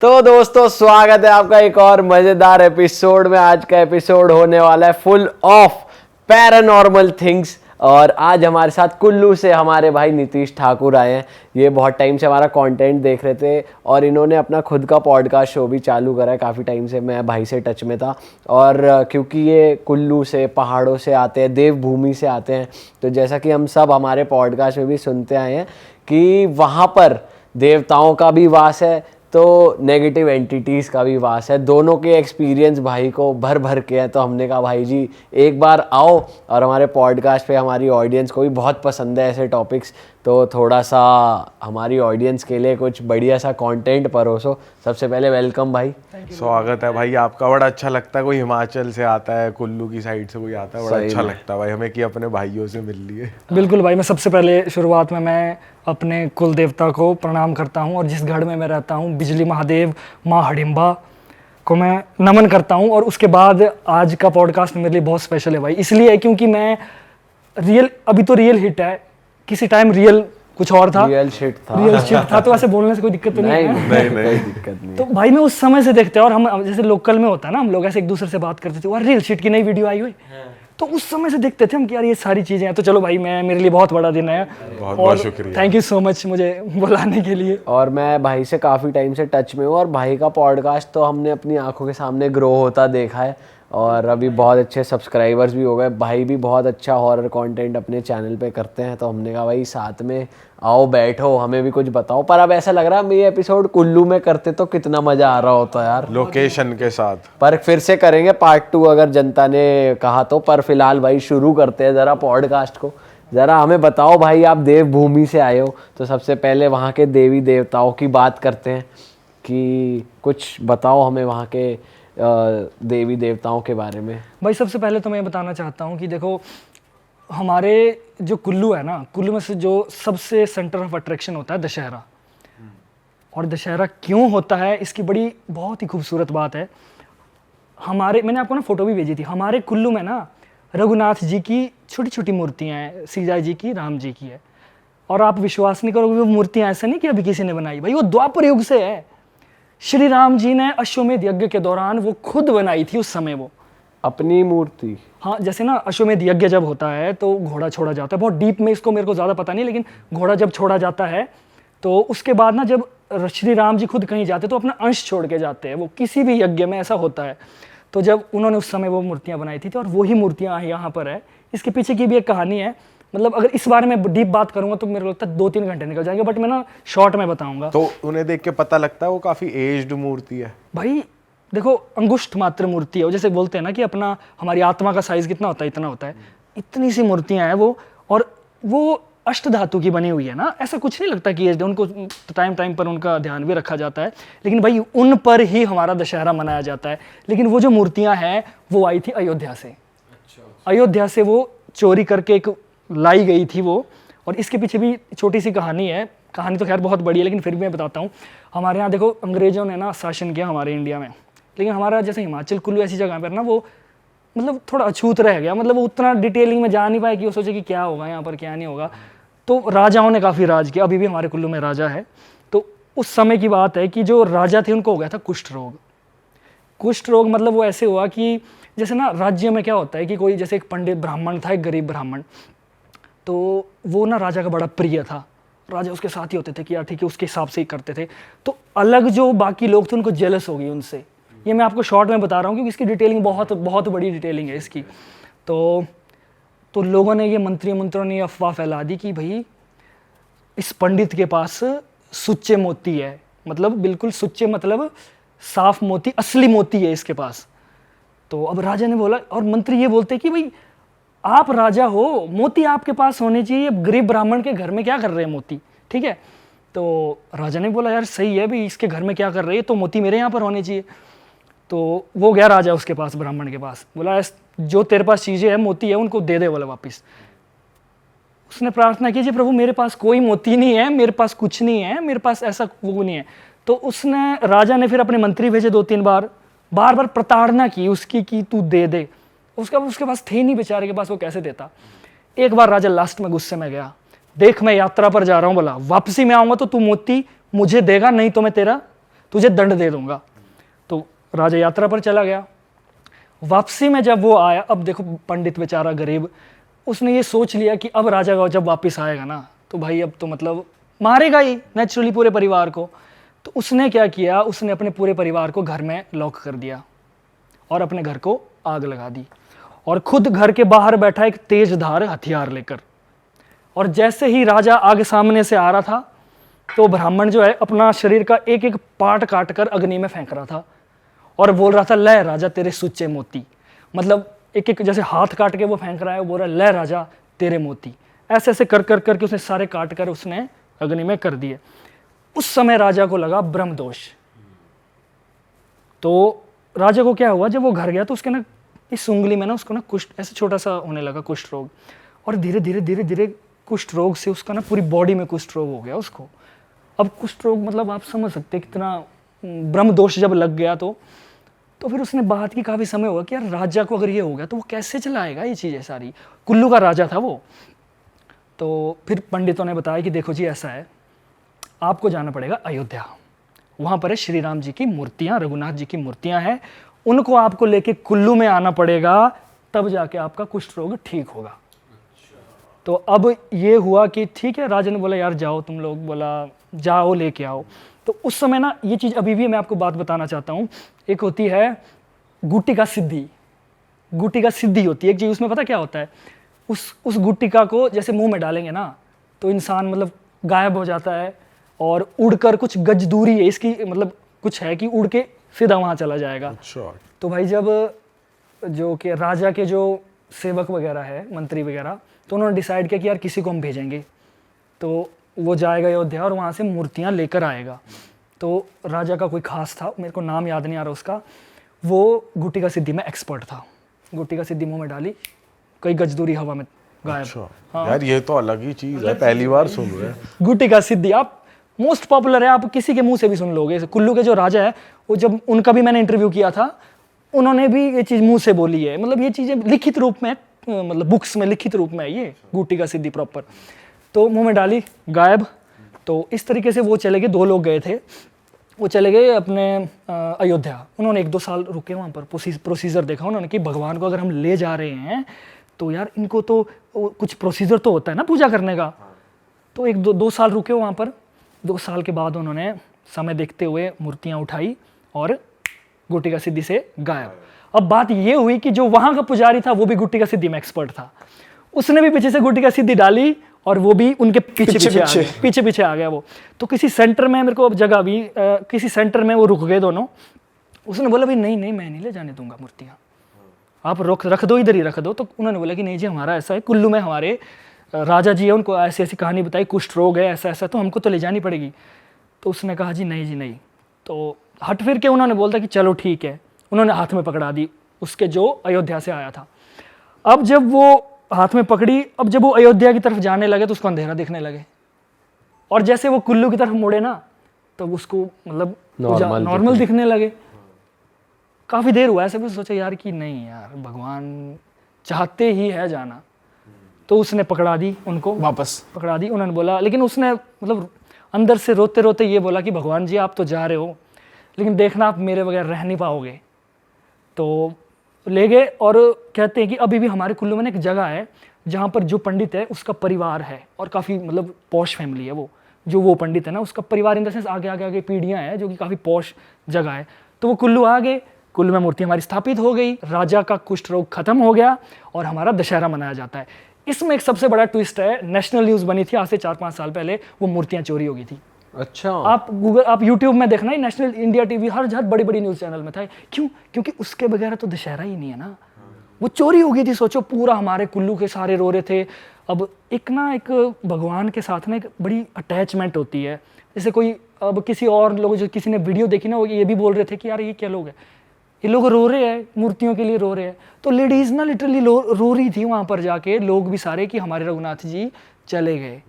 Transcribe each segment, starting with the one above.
तो दोस्तों स्वागत है आपका एक और मजेदार एपिसोड में। आज का एपिसोड होने वाला है फुल ऑफ पैरानॉर्मल थिंग्स और आज हमारे साथ कुल्लू से हमारे भाई नीतीश ठाकुर आए हैं। ये बहुत टाइम से हमारा कंटेंट देख रहे थे और इन्होंने अपना खुद का पॉडकास्ट शो भी चालू करा है। काफ़ी टाइम से मैं भाई से टच में था और क्योंकि ये कुल्लू से पहाड़ों से आते हैं, देवभूमि से आते हैं, तो जैसा कि हम सब हमारे पॉडकास्ट में भी सुनते आए हैं कि वहाँ पर देवताओं का भी वास है तो नेगेटिव एंटिटीज़ का भी वास है। दोनों के एक्सपीरियंस भाई को भर भर के हैं, तो हमने कहा भाई जी एक बार आओ और हमारे पॉडकास्ट पे हमारी ऑडियंस को भी बहुत पसंद है ऐसे टॉपिक्स, तो थोड़ा सा हमारी ऑडियंस के लिए कुछ बढ़िया सा कंटेंट परोसो। सबसे पहले वेलकम भाई। स्वागत है भाई आपका। बड़ा अच्छा लगता है कोई हिमाचल से आता है, कुल्लू की साइड से कोई आता है, बड़ा अच्छा लगता है भाई हमें कि अपने भाइयों से मिल लिए। बिल्कुल भाई, मैं सबसे पहले शुरुआत में मैं अपने कुल देवता को प्रणाम करता हूं और जिस गढ़ में मैं रहता हूं बिजली महादेव माँ हडिम्बा को मैं नमन करता हूं। और उसके बाद आज का पॉडकास्ट मेरे लिए बहुत स्पेशल है भाई, इसलिए क्योंकि मैं अभी तो रियल हिट है, किसी टाइम रियल कुछ और था, रियल शिट था तो ऐसे बोलने से कोई दिक्कत तो नहीं है। नहीं कोई दिक्कत नहीं। तो भाई मैं उस समय से देखते हैं और हम जैसे लोकल में होता है ना, हम लोग ऐसे एक दूसरे से बात करते थे, वाह रियल शिट की नई वीडियो आई हुई, तो उस समय से देखते थे हम कि यार ये सारी चीजें हैं। तो चलो भाई, मेरे लिए बहुत बड़ा दिन है, बहुत बहुत शुक्रिया, थैंक यू सो मच मुझे बुलाने के लिए। और मैं भाई से काफ़ी टाइम से टच में हूँ और भाई का पॉडकास्ट तो हमने अपनी आंखों के सामने ग्रो होता देखा है और अभी बहुत अच्छे सब्सक्राइबर्स भी हो गए। भाई भी बहुत अच्छा हॉरर कंटेंट अपने चैनल पे करते हैं, तो हमने कहा भाई साथ में आओ बैठो, हमें भी कुछ बताओ। पर अब ऐसा लग रहा है ये एपिसोड कुल्लू में करते तो कितना मज़ा आ रहा होता यार, लोकेशन के साथ। पर फिर से करेंगे पार्ट 2 अगर जनता ने कहा तो। पर फिलहाल भाई शुरू करते हैं ज़रा पॉडकास्ट को। ज़रा हमें बताओ भाई, आप देवभूमि से आए हो तो सबसे पहले वहाँ के देवी देवताओं की बात करते हैं कि कुछ बताओ हमें वहाँ के देवी देवताओं के बारे में। भाई सबसे पहले तो मैं बताना चाहता हूँ कि देखो, हमारे जो कुल्लू है ना, कुल्लू में से जो सबसे सेंटर ऑफ अट्रैक्शन होता है दशहरा। और दशहरा क्यों होता है इसकी बड़ी बहुत ही खूबसूरत बात है। मैंने आपको ना फोटो भी भेजी थी, हमारे कुल्लू में ना रघुनाथ जी की छोटी छोटी मूर्तियाँ हैं, सीता जी की, राम जी की है। और आप विश्वास नहीं करोगे, वो मूर्तियाँ ऐसा नहीं कि अभी किसी ने बनाई, भाई वो द्वापर युग से है। श्री राम जी ने अश्वमेध यज्ञ के दौरान वो खुद बनाई थी उस समय, वो अपनी मूर्ति। हाँ, जैसे ना अश्वमेध यज्ञ जब होता है तो घोड़ा छोड़ा जाता है, बहुत डीप में इसको मेरे को ज़्यादा पता नहीं, लेकिन घोड़ा जब छोड़ा जाता है तो उसके बाद ना जब श्री राम जी खुद कहीं जाते तो अपना अंश छोड़ के जाते हैं, वो किसी भी यज्ञ में ऐसा होता है। तो जब उन्होंने उस समय वो मूर्तियाँ बनाई थी, तो और वही मूर्तियाँ यहाँ पर है। इसके पीछे की भी एक कहानी है, मतलब अगर इस बारे में डीप बात करूंगा तो मेरे को लगता है 2-3 घंटे निकल जाएंगे, बट मैं ना शॉर्ट में बताऊंगा। तो उन्हें देख के पता लगता है वो काफी एज्ड मूर्ति है भाई देखो, अंगुष्ठ मात्र मूर्ति है वो, जैसे बोलते हैं ना कि अपना हमारी आत्मा का साइज कितना होता है, इतना होता है, इतनी सी मूर्तियां हैं वो। और वो अष्ट धातु की बनी हुई है ना, ऐसा कुछ नहीं लगता कि उनको टाइम टाइम पर उनका ध्यान भी रखा जाता है, लेकिन भाई उन पर ही हमारा दशहरा मनाया जाता है। लेकिन वो जो मूर्तियां हैं वो आई थी अयोध्या से। अयोध्या से वो चोरी करके एक लाई गई थी वो। और इसके पीछे भी छोटी सी कहानी है, कहानी तो खैर बहुत बड़ी है, लेकिन फिर भी मैं बताता हूँ। हमारे यहाँ देखो, अंग्रेजों ने ना शासन किया हमारे इंडिया में, लेकिन हमारा जैसे हिमाचल कुल्लू ऐसी जगह पर ना वो मतलब थोड़ा अछूत रह गया, मतलब वो उतना डिटेलिंग में जा नहीं पाया कि वो सोचे कि क्या होगा यहाँ पर क्या नहीं होगा। तो राजाओं ने काफ़ी राज किया, अभी भी हमारे कुल्लू में राजा है। तो उस समय की बात है कि जो राजा थे उनको हो गया था कुष्ठ रोग। कुष्ठ रोग मतलब वो ऐसे हुआ कि जैसे ना राज्य में क्या होता है कि कोई जैसे एक पंडित ब्राह्मण था, एक गरीब ब्राह्मण, तो वो ना राजा का बड़ा प्रिय था, राजा उसके साथ ही होते थे कि यार ठीक है उसके हिसाब से ही करते थे। तो अलग जो बाकी लोग थे उनको जेलस हो गई उनसे। ये मैं आपको शॉर्ट में बता रहा हूँ क्योंकि इसकी डिटेलिंग बहुत बहुत बड़ी डिटेलिंग है इसकी। तो लोगों ने ये मंत्रियों ने अफवाह फैला दी कि भाई इस पंडित के पास सुच्चे मोती है, मतलब बिल्कुल सुच्चे, मतलब साफ मोती, असली मोती है इसके पास। तो अब राजा ने बोला, और मंत्री ये बोलते कि भाई आप राजा हो, मोती आपके पास होने चाहिए, गरीब ब्राह्मण के घर में क्या कर रहे हैं मोती, ठीक है। तो राजा ने बोला यार सही है भाई, इसके घर में क्या कर रहे हैं, तो मोती मेरे यहाँ पर होने चाहिए। तो वो गया राजा उसके पास, ब्राह्मण के पास, बोला जो तेरे पास चीज़ें हैं, मोती है, उनको दे दे बोला वापिस। उसने प्रार्थना की, जी प्रभु मेरे पास कोई मोती नहीं है, मेरे पास कुछ नहीं है, मेरे पास ऐसा वो नहीं है। तो उसने, राजा ने फिर अपने मंत्री भेजे 2-3 बार, बार बार प्रताड़ना की उसकी कि तू दे दे। उसके पास थे नहीं बेचारे के पास, वो कैसे देता। एक बार राजा लास्ट में गुस्से में गया, देख मैं यात्रा पर जा रहा हूँ, बोला वापसी में आऊँगा तो तू मोती मुझे देगा, नहीं तो मैं तेरा तुझे दंड दे दूंगा। तो राजा यात्रा पर चला गया। वापसी में जब वो आया, अब देखो पंडित बेचारा गरीब, उसने ये सोच लिया कि अब राजा जब वापस आएगा ना तो भाई अब तो मतलब मारेगा ही नेचुरली पूरे परिवार को। तो उसने क्या किया, उसने अपने पूरे परिवार को घर में लॉक कर दिया और अपने घर को आग लगा दी और खुद घर के बाहर बैठा एक तेज धार हथियार लेकर। और जैसे ही राजा आगे सामने से आ रहा था तो ब्राह्मण जो है अपना शरीर का एक एक पार्ट काट कर अग्नि में फेंक रहा था और बोल रहा था, ले राजा तेरे सुच्चे मोती। मतलब एक एक जैसे हाथ काट के वो फेंक रहा है, वो बोल रहा है, ले राजा तेरे मोती। ऐसे ऐसे कर कर करके उसने सारे काट कर उसने अग्नि में कर दिए। उस समय राजा को लगा ब्रह्म दोष। तो राजा को क्या हुआ, जब वो घर गया तो उसके ना इस उंगली में ना उसको ना कुष्ठ ऐसे छोटा सा होने लगा, कुष्ठ रोग। और धीरे धीरे धीरे धीरे कुष्ठ रोग से उसका ना पूरी बॉडी में कुष्ठ रोग हो गया उसको। अब कुष्ठ रोग मतलब आप समझ सकते हैं कितना ब्रह्म दोष जब लग गया। तो फिर उसने बात की, काफी समय हुआ कि यार राजा को अगर ये हो गया तो वो कैसे चलाएगा ये चीजें सारी। कुल्लू का राजा था वो। तो फिर पंडितों ने बताया कि देखो जी ऐसा है, आपको जाना पड़ेगा अयोध्या। वहां पर है श्री राम जी की मूर्तियां, रघुनाथ जी की मूर्तियां हैं, उनको आपको लेके कुल्लू में आना पड़ेगा, तब जाके आपका कुष्ठ रोग ठीक होगा। तो अब ये हुआ कि ठीक है, राजा ने बोला यार जाओ तुम लोग, बोला जाओ लेके आओ। तो उस समय ना ये चीज़ अभी भी मैं आपको बात बताना चाहता हूँ। एक होती है गुटिका सिद्धि, गुटिका सिद्धि होती है एक चीज़। उसमें पता क्या होता है, उस गुटिका को जैसे मुंह में डालेंगे ना तो इंसान मतलब गायब हो जाता है और उड़कर कुछ गज दूरी है इसकी, मतलब कुछ है कि उड़ के सीधा वहाँ चला जाएगा। अच्छा। तो भाई जब जो कि राजा के जो सेवक वगैरह है, मंत्री वगैरह, तो उन्होंने डिसाइड किया कि यार किसी को हम भेजेंगे तो वो जाएगा अयोध्या और वहाँ से मूर्तियाँ लेकर आएगा। तो राजा का कोई खास था, मेरे को नाम याद नहीं आ रहा उसका, वो गुटिका सिद्धि में एक्सपर्ट था। गुटिका सिद्धि मुंह में डाली, कई गज दूरी हवा में गायब। अच्छा। हाँ। यार ये तो अलग ही चीज है, पहली बार सुन रहे हैं। गुटिका सिद्धि आप मोस्ट पॉपुलर है, आप किसी के मुंह से भी सुन लोगे। कुल्लू के जो राजा है वो, जब उनका भी मैंने इंटरव्यू किया था, उन्होंने भी ये चीज़ मुंह से बोली है। मतलब ये चीज़ें लिखित रूप में, मतलब बुक्स में लिखित रूप में है ये गुटिका सिद्धि प्रॉपर। तो मुंह में डाली, गायब। तो इस तरीके से वो चले गए, 2 लोग गए थे, वो चले गए अपने अयोध्या। उन्होंने 1-2 साल रुके वहाँ पर, प्रोसीजर देखा उन्होंने कि भगवान को अगर हम ले जा रहे हैं तो यार इनको तो कुछ प्रोसीजर तो होता है ना पूजा करने का। तो 1-2 साल रुके वहाँ पर। 2 साल के बाद उन्होंने समय देखते हुए मूर्तियाँ उठाई और गुटिका सिद्धि से गायब। अब बात ये हुई कि जो वहाँ का पुजारी था वो भी गुटिका सिद्धि में एक्सपर्ट था, उसने भी पीछे से गुटिका सिद्धि डाली और वो भी उनके पीछे आ गया वो। तो किसी सेंटर में, मेरे को अब जगह भी किसी सेंटर में वो रुक गए दोनों। उसने बोला भाई नहीं मैं नहीं ले जाने दूंगा मूर्तियाँ, आप रख दो, इधर ही रख दो। तो उन्होंने बोला कि नहीं जी हमारा ऐसा है, कुल्लू में हमारे राजा जी है, उनको ऐसी ऐसी कहानी बताई, कुष्ठ रोग है, ऐसा ऐसा, तो हमको तो ले जानी पड़ेगी। तो उसने कहा जी नहीं। तो हट फिर के उन्होंने बोलता कि चलो ठीक है। उन्होंने हाथ में पकड़ा दी उसके जो अयोध्या से आया था। अब जब वो हाथ में पकड़ी, अब जब वो अयोध्या की तरफ जाने लगे तो उसको अंधेरा दिखने लगे, और जैसे वो कुल्लू की तरफ मुड़े ना तो उसको मतलब नॉर्मल दिखने लगे। काफ़ी देर हुआ ऐसे, भी सोचा यार कि नहीं यार भगवान चाहते ही है जाना। तो उसने पकड़ा दी उनको, वापस पकड़ा दी। उन्होंने बोला, लेकिन उसने मतलब अंदर से रोते रोते ये बोला कि भगवान जी आप तो जा रहे हो, लेकिन देखना आप मेरे बगैर रह नहीं पाओगे। तो ले गए और कहते हैं कि अभी भी हमारे कुल्लू में एक जगह है जहाँ पर जो पंडित है उसका परिवार है, और काफ़ी मतलब पॉश फैमिली है वो पंडित है ना, उसका परिवार इन द सेंस आगे पीढ़ियाँ हैं, जो कि काफ़ी पॉश जगह है। तो वो कुल्लू आ गए, कुल्लू में मूर्ति हमारी स्थापित हो गई, राजा का कुष्ठ रोग खत्म हो गया और हमारा दशहरा मनाया जाता है। इसमें एक सबसे बड़ा ट्विस्ट है, नेशनल न्यूज़ बनी थी आज से 4-5 साल पहले, वो मूर्तियाँ चोरी हो गई थी। अच्छा। आप यूट्यूब में देखना, ही नेशनल, इंडिया टीवी, हर बड़ी न्यूज़ चैनल में था। क्यों? क्योंकि उसके बगैर तो दशहरा ही नहीं है ना। वो चोरी हो गई थी, सोचो, पूरा हमारे कुल्लू के सारे रो रहे थे। अब एक भगवान के साथ ना एक बड़ी अटैचमेंट होती है। जैसे कोई अब किसी और लोग, जो किसी ने वीडियो देखी ना, वो ये भी बोल रहे थे कि यार ये क्या लोग हैं, ये लोग रो रहे हैं, मूर्तियों के लिए रो रहे हैं। तो लेडीज़ ना लिटरली रो रही थी वहाँ पर जाके, लोग भी सारे, कि हमारे रघुनाथ जी चले गए।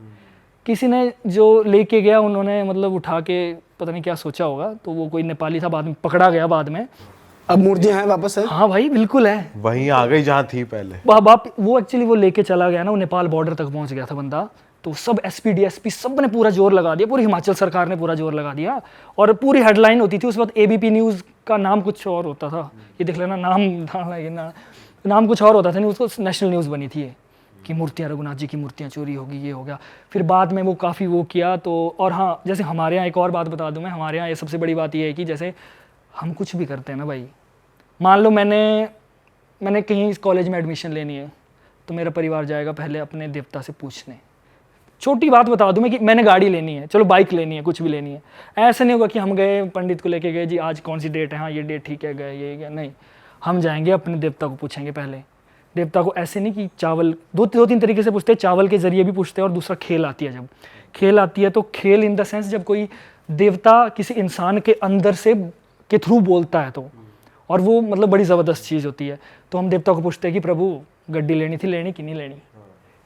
किसी ने जो लेके गया, उन्होंने मतलब उठा के पता नहीं क्या सोचा होगा, तो वो कोई नेपाली था, बाद में पकड़ा गया बाद में। अब मूर्तियां हैं वापस है? हाँ भाई बिल्कुल है, वहीं आ गई जहाँ थी पहले। वो एक्चुअली वो लेके चला गया ना, वो नेपाल बॉर्डर तक पहुंच गया था बंदा, तो सब एसपी डीएसपी सब ने पूरा जोर लगा दिया, पूरी हिमाचल सरकार ने पूरा जोर लगा दिया, और पूरी हेडलाइन होती थी उस वक्त। एबीपी न्यूज़ का नाम कुछ और होता था, ये देख लेना, नाम कुछ और होता था, नहीं उसको नेशनल न्यूज़ बनी थी ये, कि मूर्तियाँ, रघुनाथ जी की मूर्तियाँ चोरी होगी, ये हो गया। फिर बाद में वो काफ़ी वो किया तो, और हाँ जैसे हमारे यहाँ एक और बात बता दूँ मैं, हमारे यहाँ ये सबसे बड़ी बात ये है कि जैसे हम कुछ भी करते हैं ना भाई, मान लो मैंने कहीं इस कॉलेज में एडमिशन लेनी है, तो मेरा परिवार जाएगा पहले अपने देवता से पूछने। छोटी बात बता दूं मैं कि मैंने गाड़ी लेनी है, चलो बाइक लेनी है, कुछ भी लेनी है, ऐसा नहीं होगा कि हम गए पंडित को लेके गए, जी आज कौन सी डेट है, हाँ ये डेट ठीक है, गए ये गया, नहीं, हम जाएंगे अपने देवता को पूछेंगे पहले। देवता को ऐसे नहीं कि चावल, दो तीन तरीके से पूछते हैं, चावल के जरिए भी पूछते हैं, और दूसरा खेल आती है, जब खेल आती है तो खेल इन द सेंस जब कोई देवता किसी इंसान के अंदर से के थ्रू बोलता है तो, और वो मतलब बड़ी ज़बरदस्त चीज़ होती है। तो हम देवता को पूछते हैं कि प्रभु गड्डी लेनी थी, लेनी कि नहीं लेनी,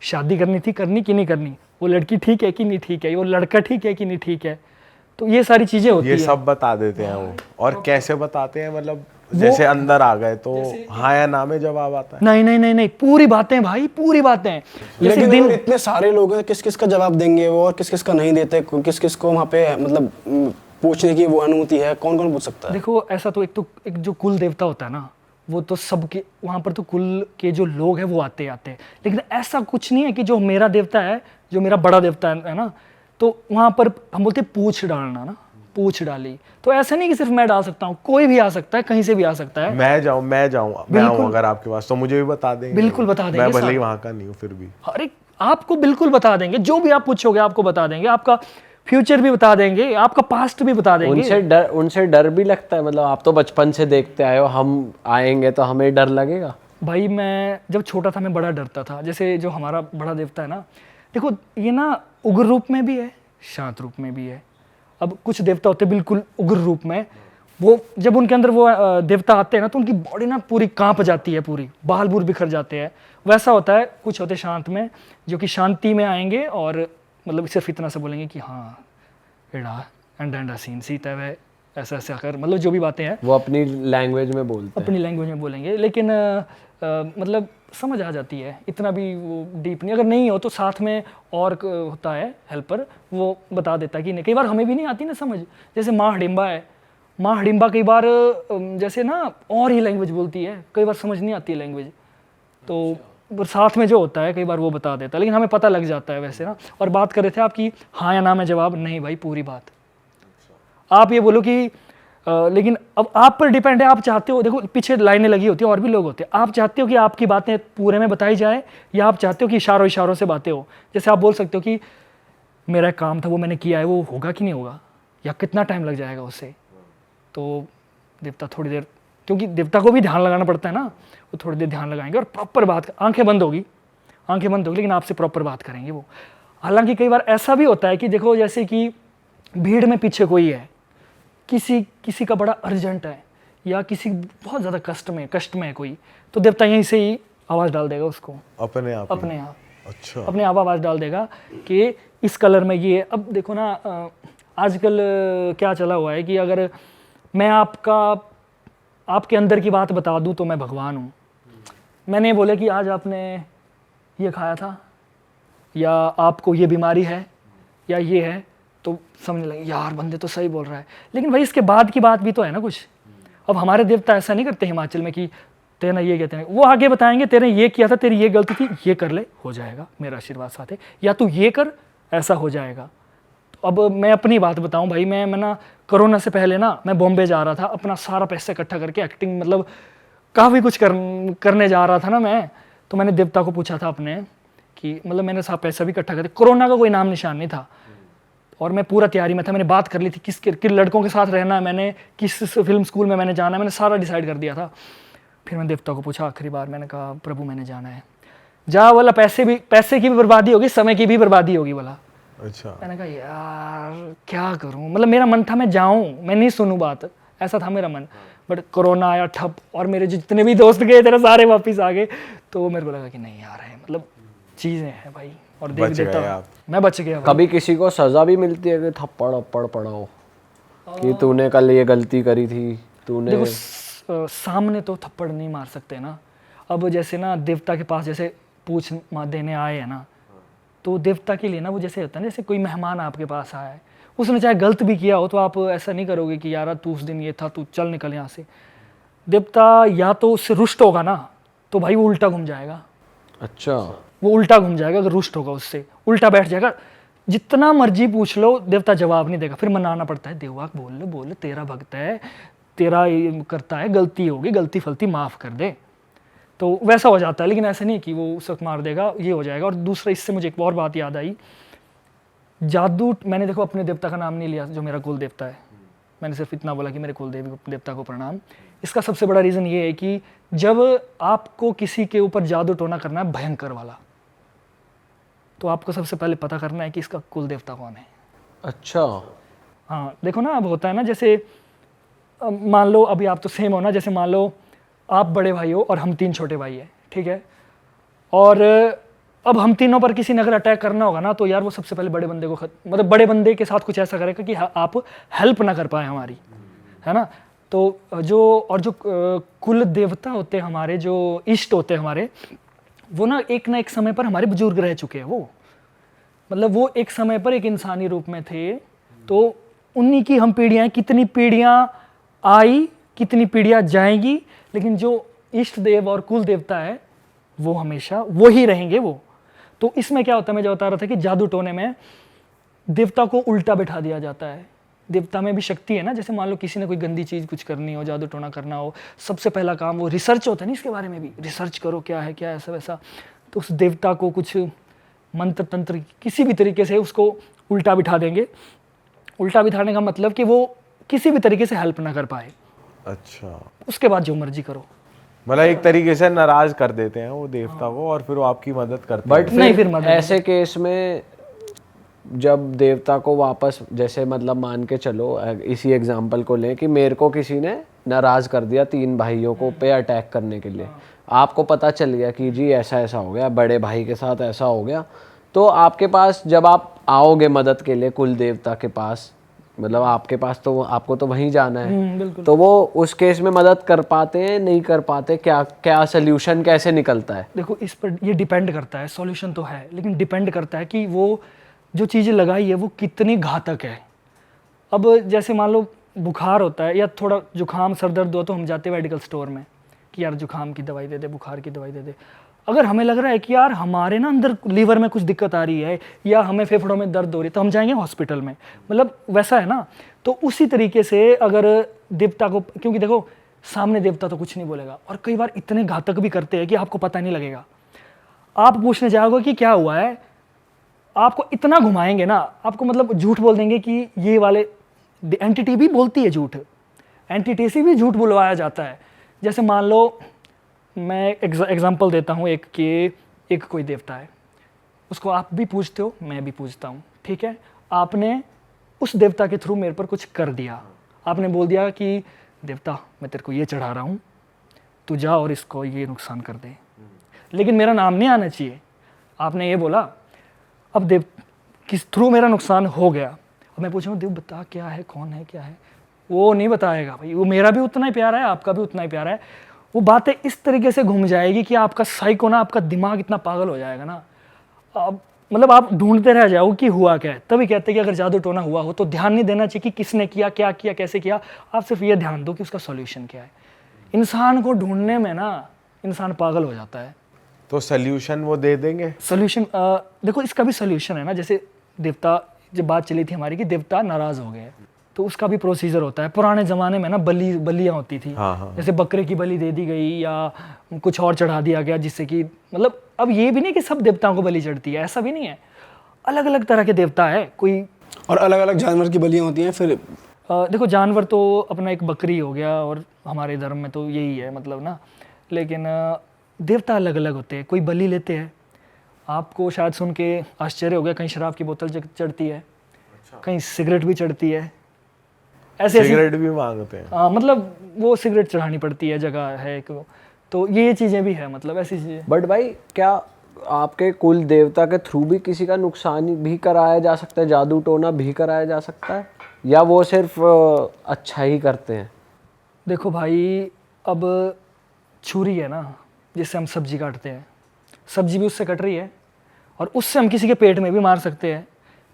शादी करनी थी, करनी कि नहीं करनी, वो लड़की ठीक है कि नहीं ठीक है, वो लड़का ठीक है कि नहीं ठीक है, तो ये सारी चीज़ें होती है। ये सब बता देते हैं वो। और कैसे बताते हैं, मतलब जैसे अंदर आ गए तो हाँ या ना में जवाब आता है? नहीं, पूरी बातें भाई, पूरी बातें। लेकिन दिन इतने सारे लोग हैं, किस किस का जवाब देंगे वो, और किस किस का नहीं देते, किस किस को वहाँ पे मतलब पूछने की वो अनुमति है, कौन कौन पूछ सकता है? देखो ऐसा तो एक जो कुल देवता होता है ना, वो तो सबके वहाँ पर तो कुल के जो लोग हैं वो आते हैं, लेकिन ऐसा कुछ नहीं है कि जो मेरा देवता है, जो मेरा बड़ा देवता है ना, तो वहाँ पर हम बोलते पूछ डालना ना, पूछ डाली, तो ऐसा नहीं कि सिर्फ मैं डाल सकता हूँ, कोई भी आ सकता है, कहीं से भी आ सकता है। मैं आऊँ अगर आपके पास, तो मुझे भी बता देंगे? बिल्कुल बता देंगे, मैं भले ही वहाँ का नहीं हूँ फिर भी। अरे आपको बिल्कुल बता देंगे, जो भी आप पूछोगे आपको बता देंगे, आपका फ्यूचर भी बता देंगे, आपका पास्ट भी बता देंगे। उनसे डर भी लगता है, मतलब आप तो बचपन से देखते आए हो, हम आएंगे तो हमें डर लगेगा? भाई मैं जब छोटा था मैं बड़ा डरता था। जैसे जो हमारा बड़ा देवता है ना, देखो ये ना उग्र रूप में भी है, शांत रूप में भी है। अब कुछ देवता होते हैं बिल्कुल उग्र रूप में, वो जब उनके अंदर वो देवता आते हैं ना, तो उनकी बॉडी ना पूरी कांप जाती है, पूरी बाल बूल बिखर जाते हैं, वैसा होता है। कुछ होते शांत में, जो कि शांति में आएंगे और मतलब सिर्फ इतना से बोलेंगे कि हाँ एड़ा एंड सीन सीता है, ऐसा ऐसा कर, मतलब जो भी बातें हैं वो अपनी लैंग्वेज में बोलते हैं, अपनी लैंग्वेज में बोलेंगे, लेकिन मतलब समझ आ जाती है, इतना भी वो डीप नहीं। अगर नहीं हो तो साथ में और होता है हेल्पर, वो बता देता है कि नहीं। कई बार हमें भी नहीं आती ना समझ, जैसे माँ हडिम्बा है, माँ हडिम्बा कई बार जैसे ना और ही लैंग्वेज बोलती है, कई बार समझ नहीं आती है लैंग्वेज, तो साथ में जो होता है कई बार वो बता देता है, लेकिन हमें पता लग जाता है वैसे ना। और बात कर रहे थे आपकी हाँ या ना में जवाब, नहीं भाई पूरी बात। आप ये बोलो कि लेकिन अब आप पर डिपेंड है, आप चाहते हो, देखो पीछे लाइनें लगी होती है और भी लोग होते हैं, आप चाहते हो कि आपकी बातें पूरे में बताई जाए, या आप चाहते हो कि इशारों इशारों से बातें हो। जैसे आप बोल सकते हो कि मेरा एक काम था वो मैंने किया है, वो होगा कि नहीं होगा, या कितना टाइम लग जाएगा उससे, तो देवता थोड़ी देर, क्योंकि देवता को भी ध्यान लगाना पड़ता है ना, वो थोड़ी देर ध्यान लगाएंगे और प्रॉपर बात, आंखें बंद होगी लेकिन आपसे प्रॉपर बात करेंगे वो। हालांकि कई बार ऐसा भी होता है कि देखो जैसे कि भीड़ में पीछे कोई है, किसी का बड़ा अर्जेंट है, या किसी बहुत ज़्यादा कष्ट में है कोई, तो देवता यहीं से ही आवाज़ डाल देगा उसको, अपने आप अच्छा, अपने आप आवाज़ डाल देगा कि इस कलर में ये। अब देखो ना आजकल क्या चला हुआ है कि अगर मैं आपके अंदर की बात बता दूं तो मैं भगवान हूँ। मैंने बोले कि आज आपने ये खाया था, या आपको ये बीमारी है, या ये है, तो समझने लगे यार बंदे तो सही बोल रहा है। लेकिन भाई इसके बाद की बात भी तो है ना कुछ। अब हमारे देवता ऐसा नहीं करते हिमाचल में कि तेरा ये कहते हैं, वो आगे बताएंगे तेरे ये किया था, तेरी ये गलती थी, ये कर ले हो जाएगा, मेरा आशीर्वाद साथ है, या तू ये कर ऐसा हो जाएगा। तो अब मैं अपनी बात बताऊं भाई, मैं ना कोरोना से पहले ना मैं बॉम्बे जा रहा था, अपना सारा पैसा इकट्ठा करके एक्टिंग मतलब काफ़ी कुछ करने जा रहा था ना मैं। तो मैंने देवता को पूछा था अपने कि मतलब मैंने सारा पैसा भी इकट्ठा कर, कोरोना का कोई नाम निशान नहीं था और मैं पूरा तैयारी में था। मैंने बात कर ली थी किन लड़कों के साथ रहना है, मैंने किस फिल्म स्कूल में मैंने जाना है, मैंने सारा डिसाइड कर दिया था। फिर मैंने देवता को पूछा आखिरी बार, मैंने कहा प्रभु मैंने जाना है। जा बोला पैसे की भी बर्बादी होगी, समय की भी बर्बादी होगी बोला। अच्छा। मैंने कहा यार क्या करूं, मतलब मेरा मन था मैं जाऊं, मैं नहीं सुनूं बात, ऐसा था मेरा मन। बट कोरोना आया ठप, और मेरे जितने भी दोस्त गए थे सारे वापस आ गए, तो मेरे को लगा कि नहीं यार है, मतलब चीज़ें हैं भाई। और देख देता मैं बच गया। कभी किसी को सजा भी मिलती है कि थप्पड़ अप्पड़ पड़ाओ कि तूने कल ये गलती करी थी तूने? देखो सामने तो थप्पड़ नहीं मार सकते ना। अब जैसे ना देवता के पास जैसे पूछ देने आए हैं ना, तो देवता के लिए ना वो जैसे होता है ना, जैसे कोई मेहमान आपके पास आया है, उसने चाहे गलत भी किया हो तो आप ऐसा नहीं करोगे कि यार तू उस दिन ये था, तू चल निकल यहाँ से। देवता या तो उससे रुष्ट होगा ना, तो भाई वो उल्टा घूम जाएगा। अच्छा, वो उल्टा घूम जाएगा अगर रुष्ट होगा, उससे उल्टा बैठ जाएगा। जितना मर्जी पूछ लो, देवता जवाब नहीं देगा, फिर मनाना पड़ता है, देवा बोल बोल, तेरा भक्त है, तेरा ये करता है, गलती होगी, गलती फलती माफ कर दे। तो वैसा हो जाता है, लेकिन ऐसा नहीं कि वो उस वक्त मार देगा, ये हो जाएगा। और दूसरा, इससे मुझे एक और बात याद आई, जादू, मैंने देखो अपने देवता का नाम नहीं लिया जो मेरा कुल देवता है, मैंने सिर्फ इतना बोला कि मेरे कुल देवता को प्रणाम। इसका सबसे बड़ा रीज़न ये है कि जब आपको किसी के ऊपर जादू टोना करना है भयंकर वाला, तो आपको सबसे पहले पता करना है कि इसका कुल देवता कौन है। अच्छा, हाँ देखो ना, अब होता है ना, जैसे मान लो अभी आप तो सेम हो ना, जैसे मान लो आप बड़े भाई हो और हम 3 छोटे भाई हैं, ठीक है, और अब हम तीनों पर किसी ने अगर अटैक करना होगा ना, तो यार वो सबसे पहले बड़े बंदे को मतलब बड़े बंदे के साथ कुछ ऐसा करेगा कि आप हेल्प ना कर पाए हमारी, है ना। तो जो कुल देवता होते हैं हमारे, जो इष्ट होते हैं हमारे, वो ना एक समय पर हमारे बुजुर्ग रह चुके हैं। वो मतलब वो एक समय पर एक इंसानी रूप में थे, तो उन्हीं की हम पीढ़ियाँ, कितनी पीढ़ियाँ आई, कितनी पीढ़ियाँ जाएंगी, लेकिन जो इष्ट देव और कुल देवता है वो हमेशा वो ही रहेंगे। वो तो इसमें क्या होता है, मैं जो बता रहा था कि जादू टोने में देवता को उल्टा बिठा दिया जाता है। देवता में भी शक्ति है ना, जैसे मान लो किसी ने कोई गंदी चीज़ कुछ करनी हो, जादू टोना करना हो, सबसे पहला काम वो रिसर्च होता है ना, इसके बारे में भी रिसर्च करो, क्या है क्या ऐसा वैसा। तो उस देवता को कुछ मंत्र तंत्र किसी भी तरीके से उसको उल्टा बिठा देंगे। उल्टा बिठाने का मतलब कि वो किसी भी तरीके से हेल्प ना कर पाए। अच्छा, उसके बाद जो मर्जी करो। मतलब एक तरीके से नाराज कर देते हैं वो देवता को, और फिर वो आपकी मदद करते बट हैं। फिर मदद ऐसे केस में जब देवता को वापस, जैसे मतलब मान के चलो इसी एग्जांपल को लें कि मेरे को किसी ने नाराज कर दिया 3 भाइयों को पे अटैक करने के लिए, आपको पता चल गया कि जी ऐसा ऐसा हो गया, बड़े भाई के साथ ऐसा हो गया, तो आपके पास जब आप आओगे मदद के लिए कुल देवता के पास, मतलब आपके पास तो आपको तो वहीं जाना है, तो वो उस केस में मदद कर पाते हैं, नहीं कर पाते, क्या क्या सोल्यूशन कैसे निकलता है? देखो इस पर ये डिपेंड करता है, सॉल्यूशन तो है लेकिन डिपेंड करता है कि वो जो चीज़ें लगाई है वो कितनी घातक है। अब जैसे मान लो बुखार होता है या थोड़ा जुकाम सर दर्द हो, तो हम जाते हैं मेडिकल स्टोर में कि यार जुकाम की दवाई दे दे, बुखार की दवाई दे दे। अगर हमें लग रहा है कि यार हमारे ना अंदर लीवर में कुछ दिक्कत आ रही है या हमें फेफड़ों में दर्द हो रही है, तो हम जाएंगे हॉस्पिटल में, मतलब वैसा है ना। तो उसी तरीके से अगर देवता को, क्योंकि देखो सामने देवता तो कुछ नहीं बोलेगा, और कई बार इतने घातक भी करते हैं कि आपको पता नहीं लगेगा। आप पूछने जाओगे कि क्या हुआ है, आपको इतना घुमाएंगे ना, आपको मतलब झूठ बोल देंगे कि ये वाले एंटिटी भी बोलती है झूठ, एंटिटी से भी झूठ बुलवाया जाता है। जैसे मान लो मैं एग्जांपल देता हूँ एक कि एक कोई देवता है, उसको आप भी पूछते हो, मैं भी पूछता हूँ, ठीक है। आपने उस देवता के थ्रू मेरे पर कुछ कर दिया, आपने बोल दिया कि देवता मैं तेरे को ये चढ़ा रहा हूँ, तू जा और इसको ये नुकसान कर दे, लेकिन मेरा नाम नहीं आना चाहिए। आपने ये बोला, अब देव किस थ्रू मेरा नुकसान हो गया, अब मैं पूछूँ देव बता क्या है, कौन है, क्या है, वो नहीं बताएगा भाई, वो मेरा भी उतना ही प्यारा है, आपका भी उतना ही प्यारा है। वो बातें इस तरीके से घूम जाएगी कि आपका साइको ना, आपका दिमाग इतना पागल हो जाएगा ना, अब मतलब आप ढूंढते रह जाओ कि हुआ क्या है। तभी कहते हैं कि अगर जादू टोना हुआ हो तो ध्यान नहीं देना चाहिए कि किसने किया, क्या किया, कैसे किया, आप सिर्फ ये ध्यान दो कि उसका सॉल्यूशन क्या है। इंसान को ढूंढने में ना इंसान पागल हो जाता है। तो सोल्यूशन वो दे देंगे? सोल्यूशन देखो इसका भी सोल्यूशन है ना, जैसे देवता, जब बात चली थी हमारी कि देवता नाराज हो गए, तो उसका भी प्रोसीजर होता है। पुराने ज़माने में ना बलियाँ होती थी, हाँ। जैसे बकरे की बलि दे दी गई या कुछ और चढ़ा दिया गया, जिससे कि मतलब अब ये भी नहीं कि सब देवताओं को बलि चढ़ती है, ऐसा भी नहीं है, अलग अलग तरह के देवता है कोई, और अलग अलग जानवर की बलियाँ होती हैं। फिर देखो जानवर तो अपना एक बकरी हो गया, और हमारे धर्म में तो यही है मतलब ना, लेकिन देवता अलग अलग होते हैं। कोई बलि लेते हैं, आपको शायद सुन के आश्चर्य हो गया, कहीं शराब की बोतल चढ़ती है, कहीं सिगरेट भी चढ़ती है, ऐसे सिगरेट भी मांगते हैं। हाँ, मतलब वो सिगरेट चढ़ानी पड़ती है, जगह है एक, तो ये चीज़ें भी है, मतलब ऐसी चीज़ें। बट भाई क्या आपके कुल देवता के थ्रू भी किसी का नुकसान भी कराया जा सकता है, जादू टोना भी कराया जा सकता है, या वो सिर्फ अच्छा ही करते हैं? देखो भाई, अब छुरी है ना जिससे हम सब्जी काटते हैं, सब्जी भी उससे कट रही है, और उससे हम किसी के पेट में भी मार सकते हैं।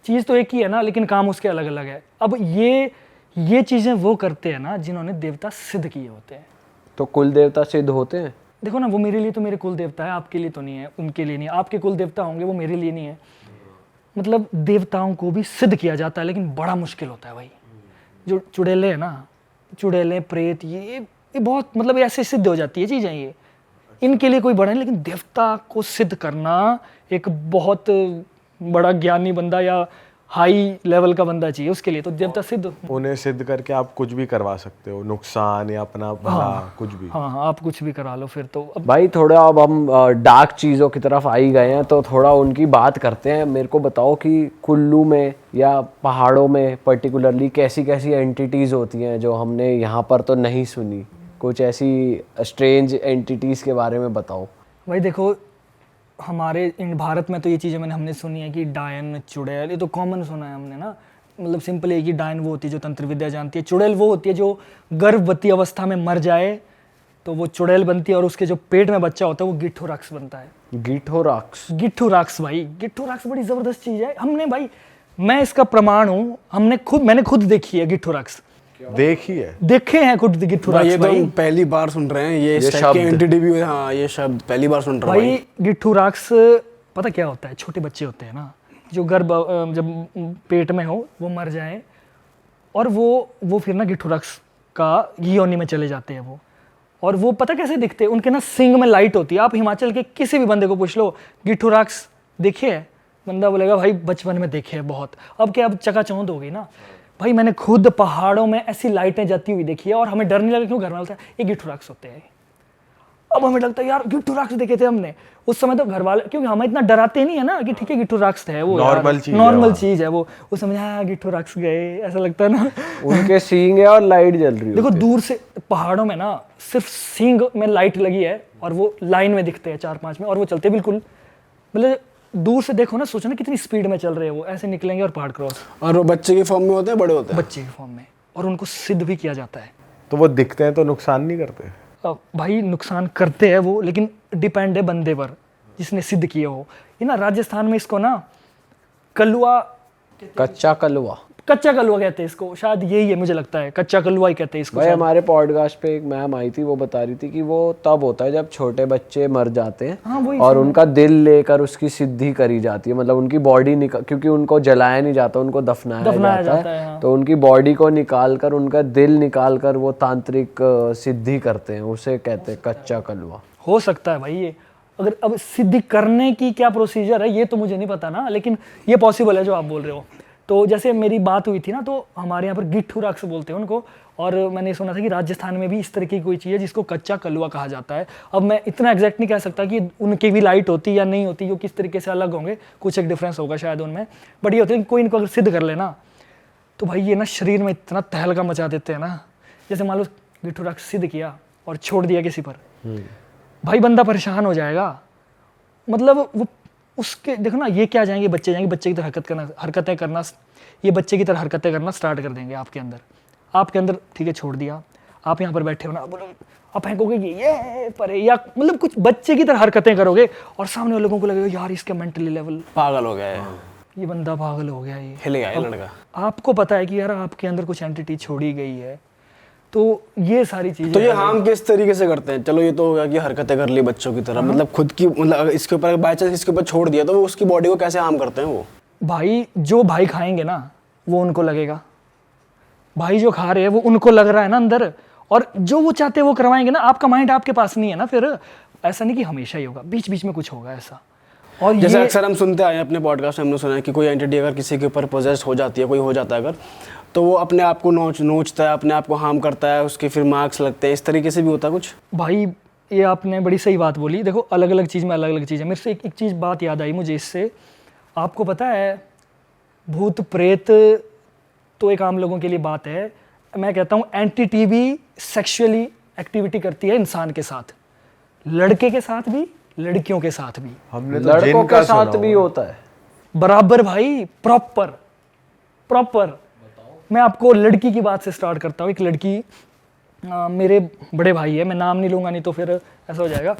चीज़ तो एक ही है ना, लेकिन काम उसके अलग अलग है। अब ये चीज़ें वो करते हैं ना जिन्होंने देवता सिद्ध किए होते हैं। तो कुल देवता सिद्ध होते हैं? देखो ना, वो मेरे लिए तो मेरे कुल देवता है, आपके लिए तो नहीं है, उनके लिए नहीं है। आपके कुल देवता होंगे, वो मेरे लिए नहीं है। मतलब देवताओं को भी सिद्ध किया जाता है, लेकिन बड़ा मुश्किल होता है भाई। जो चुड़ैले है ना, चुड़ैले, प्रेत, ये बहुत मतलब ऐसे सिद्ध हो जाती है चीज़ें, ये इनके लिए कोई बड़ा नहीं। लेकिन देवता को सिद्ध करना एक बहुत बड़ा ज्ञानी बंदा या हाई लेवल का बंदा चाहिए उसके लिए, तो देवता सिद्ध। उन्हें सिद्ध करके आप कुछ भी करवा सकते हो, नुकसान या अपना भला, कुछ भी। हाँ हाँ, आप कुछ भी करा लो फिर तो। अब भाई थोड़ा अब हम डार्क चीज़ों की तरफ आ ही गए हैं, तो थोड़ा उनकी बात करते हैं। मेरे को बताओ कि कुल्लू में या पहाड़ों में पर्टिकुलरली कैसी कैसी एंटिटीज़ होती हैं जो हमने यहाँ पर तो नहीं सुनी। कुछ ऐसी स्ट्रेंज एंटिटीज़ के बारे में बताओ। भाई देखो, हमारे इन भारत में तो ये चीज़ें हमने सुनी है कि डायन, चुड़ैल, ये तो कॉमन सुना है हमने ना। मतलब सिंपल है कि डायन वो होती है जो तंत्र विद्या जानती है, चुड़ैल वो होती है जो गर्भवती अवस्था में मर जाए तो वो चुड़ैल बनती है, और उसके जो पेट में बच्चा होता है वो गिट्ठू राक्ष बनता है। गिट्ठू राक्ष? गिट्ठू राक्ष भाई, गिट्ठू राक्ष बड़ी ज़बरदस्त चीज़ है। हमने भाई, मैं इसका प्रमाण हूँ, मैंने खुद देखी है गिट्ठू राक्ष। देखिए, देखे हैं खुद गिट्ठू राक्ष ये तो भाई। हम पहली बार सुन रहे हैं ये इस टाइप शब्द। के एंटिटी भी। हाँ, ये शब्द पहली बार सुन रहा हूँ भाई गिट्ठू राक्ष पता क्या होता है? छोटे बच्चे होते हैं ना, जो जब पेट में हो वो मर जाए, और वो फिर ना गिट्ठू राक्ष का योनि में चले जाते हैं वो। और वो पता कैसे दिखते हैं? उनके ना सिंग में लाइट होती है। आप हिमाचल के किसी भी बंदे को पूछ लो गिट्ठू राक्ष देखे है, बंदा बोलेगा भाई बचपन में देखे है बहुत। अब क्या, अब चकाचौंध हो गई ना भाई। मैंने खुद पहाड़ों में ऐसी लाइटें जाती हुई देखी है, और हमें डर नहीं लगा। क्यों? घर में बोलता है ये गिट्ठू राक्ष होते हैं। अब हमें लगता है यार गिट्ठू राक्ष देखे थे हमने उस समय तो घर वाले, क्योंकि हमें इतना डराते नहीं है ना कि ठीक है गिट्ठू राक्ष है, वो नॉर्मल चीज है वो। उस समय हाँ गिट्ठू राक्ष गए, ऐसा लगता है ना। उनके सींग है और लाइट जल रही है। देखो दूर से पहाड़ों में ना सिर्फ सींग में लाइट लगी है, और वो लाइन में दिखते हैं 4-5 में, और वो चलते बिल्कुल, मतलब दूर से देखो ना, सोचो ना कितनी स्पीड में चल रहे हैं वो, ऐसे निकलेंगे और पहाड़ क्रॉस। और वो बच्चे की फॉर्म में होते हैं, बड़े होते हैं? बच्चे की फॉर्म में, और उनको सिद्ध भी किया जाता है। तो वो दिखते हैं तो नुकसान नहीं करते? भाई नुकसान करते हैं वो, लेकिन डिपेंड है बंदे पर जिसने सिद्ध किए हो। ये ना राजस्थान में इसको ना कलुआ, कच्चा कलुआ, कच्चा कलुआ कहते हैं इसको, शायद यही है, मुझे लगता है कच्चा कलुआ ही कहते हैं इसको। भाई हमारे पॉडकास्ट पे एक मैम आई थी, वो बता रही थी कि वो तब होता है जब छोटे बच्चे मर जाते हैं। हाँ, वही और उनका दिल लेकर उसकी सिद्धि करी जाती है। मतलब उनकी बॉडी निकाल, क्योंकि उनको जलाया नहीं जाता, उनको दफनाया जाता है। हाँ। तो उनकी बॉडी को निकाल कर, उनका दिल निकाल कर वो तांत्रिक सिद्धि करते हैं, उसे कहते हैं कच्चा कलुआ। हो सकता है भाई ये। अगर अब सिद्धि करने की क्या प्रोसीजर है ये तो मुझे नहीं पता ना, लेकिन ये पॉसिबल है जो आप बोल रहे हो। तो जैसे मेरी बात हुई थी ना, तो हमारे यहाँ पर गिट्ठू राक्ष बोलते हैं उनको, और मैंने सुना था कि राजस्थान में भी इस तरह की कोई चीज़ है जिसको कच्चा कलुआ कहा जाता है। अब मैं इतना एग्जैक्ट नहीं कह सकता कि उनकी भी लाइट होती या नहीं होती, जो किस तरीके से अलग होंगे, कुछ एक डिफरेंस होगा शायद उनमें, बट ये होता है कि कोई इनको अगर सिद्ध कर लेना तो भाई ये ना शरीर में इतना तहलका मचा देते हैं ना। जैसे मान लो गिट्ठू राक्ष सिद्ध किया और छोड़ दिया किसी पर, भाई बंदा परेशान हो जाएगा। मतलब वो उसके देखो ना, ये क्या जाएंगे, बच्चे जाएंगे, बच्चे की तरह हरकतें करना, ये बच्चे की तरह हरकतें करना स्टार्ट कर देंगे आपके अंदर। ठीक है, छोड़ दिया, आप यहाँ पर बैठे हो ना, बोलो आप फेंकोगे ये पर, या मतलब कुछ बच्चे की तरह हरकतें करोगे, और सामने वाले लोगों को लगेगा यार इसका मेंटली लेवल पागल हो गया है, ये बंदा पागल हो गया, ये हिल गया है लड़का। आपको पता है कि यार आपके अंदर कुछ एंटिटी छोड़ी गई है। तो ये सारी चीजें, तो ये हार्म किस तरीके से करते हैं? चलो ये तो हो गया कि हरकतें कर ली बच्चों की तरह, मतलब खुद की, मतलब इसके ऊपर बाय चांस इसके ऊपर छोड़ दिया तो वो उसकी बॉडी को कैसे हार्म करते हैं वो? भाई जो भाई खाएंगे ना वो उनको लगेगा, भाई जो खा रहे हैं वो उनको लग रहा है ना अंदर, और जो वो चाहते हैं वो करवाएंगे ना। आपका माइंड आपके पास नहीं है ना, फिर ऐसा नहीं कि हमेशा ही होगा, बीच बीच में कुछ होगा ऐसा। और जैसे अक्सर हम सुनते आए हैं अपने पॉडकास्ट में, हमने सुना है कि कोई एंटिटी अगर किसी के ऊपर पोजेस हो जाती है, कोई हो जाता है अगर, तो वो अपने आप को नोचता है, अपने आप को हार्म करता है, उसके फिर मार्क्स लगते हैं, इस तरीके से भी होता है कुछ? भाई ये आपने बड़ी सही बात बोली। देखो अलग अलग चीज़ में अलग अलग चीज़ है। मेरे से एक चीज़ बात याद आई मुझे इससे। आपको पता है भूत प्रेत तो एक आम लोगों के लिए बात है, मैं कहता हूँ एंटिटी भी सेक्सुअली एक्टिविटी करती है इंसान के साथ, लड़के के साथ भी, लड़कियों के साथ भी। हमने तो लड़कों के साथ भी होता है बराबर भाई, प्रॉपर। मैं आपको लड़की की बात से स्टार्ट करता हूँ। एक लड़की, मेरे बड़े भाई है, मैं नाम नहीं लूँगा नहीं तो फिर ऐसा हो जाएगा।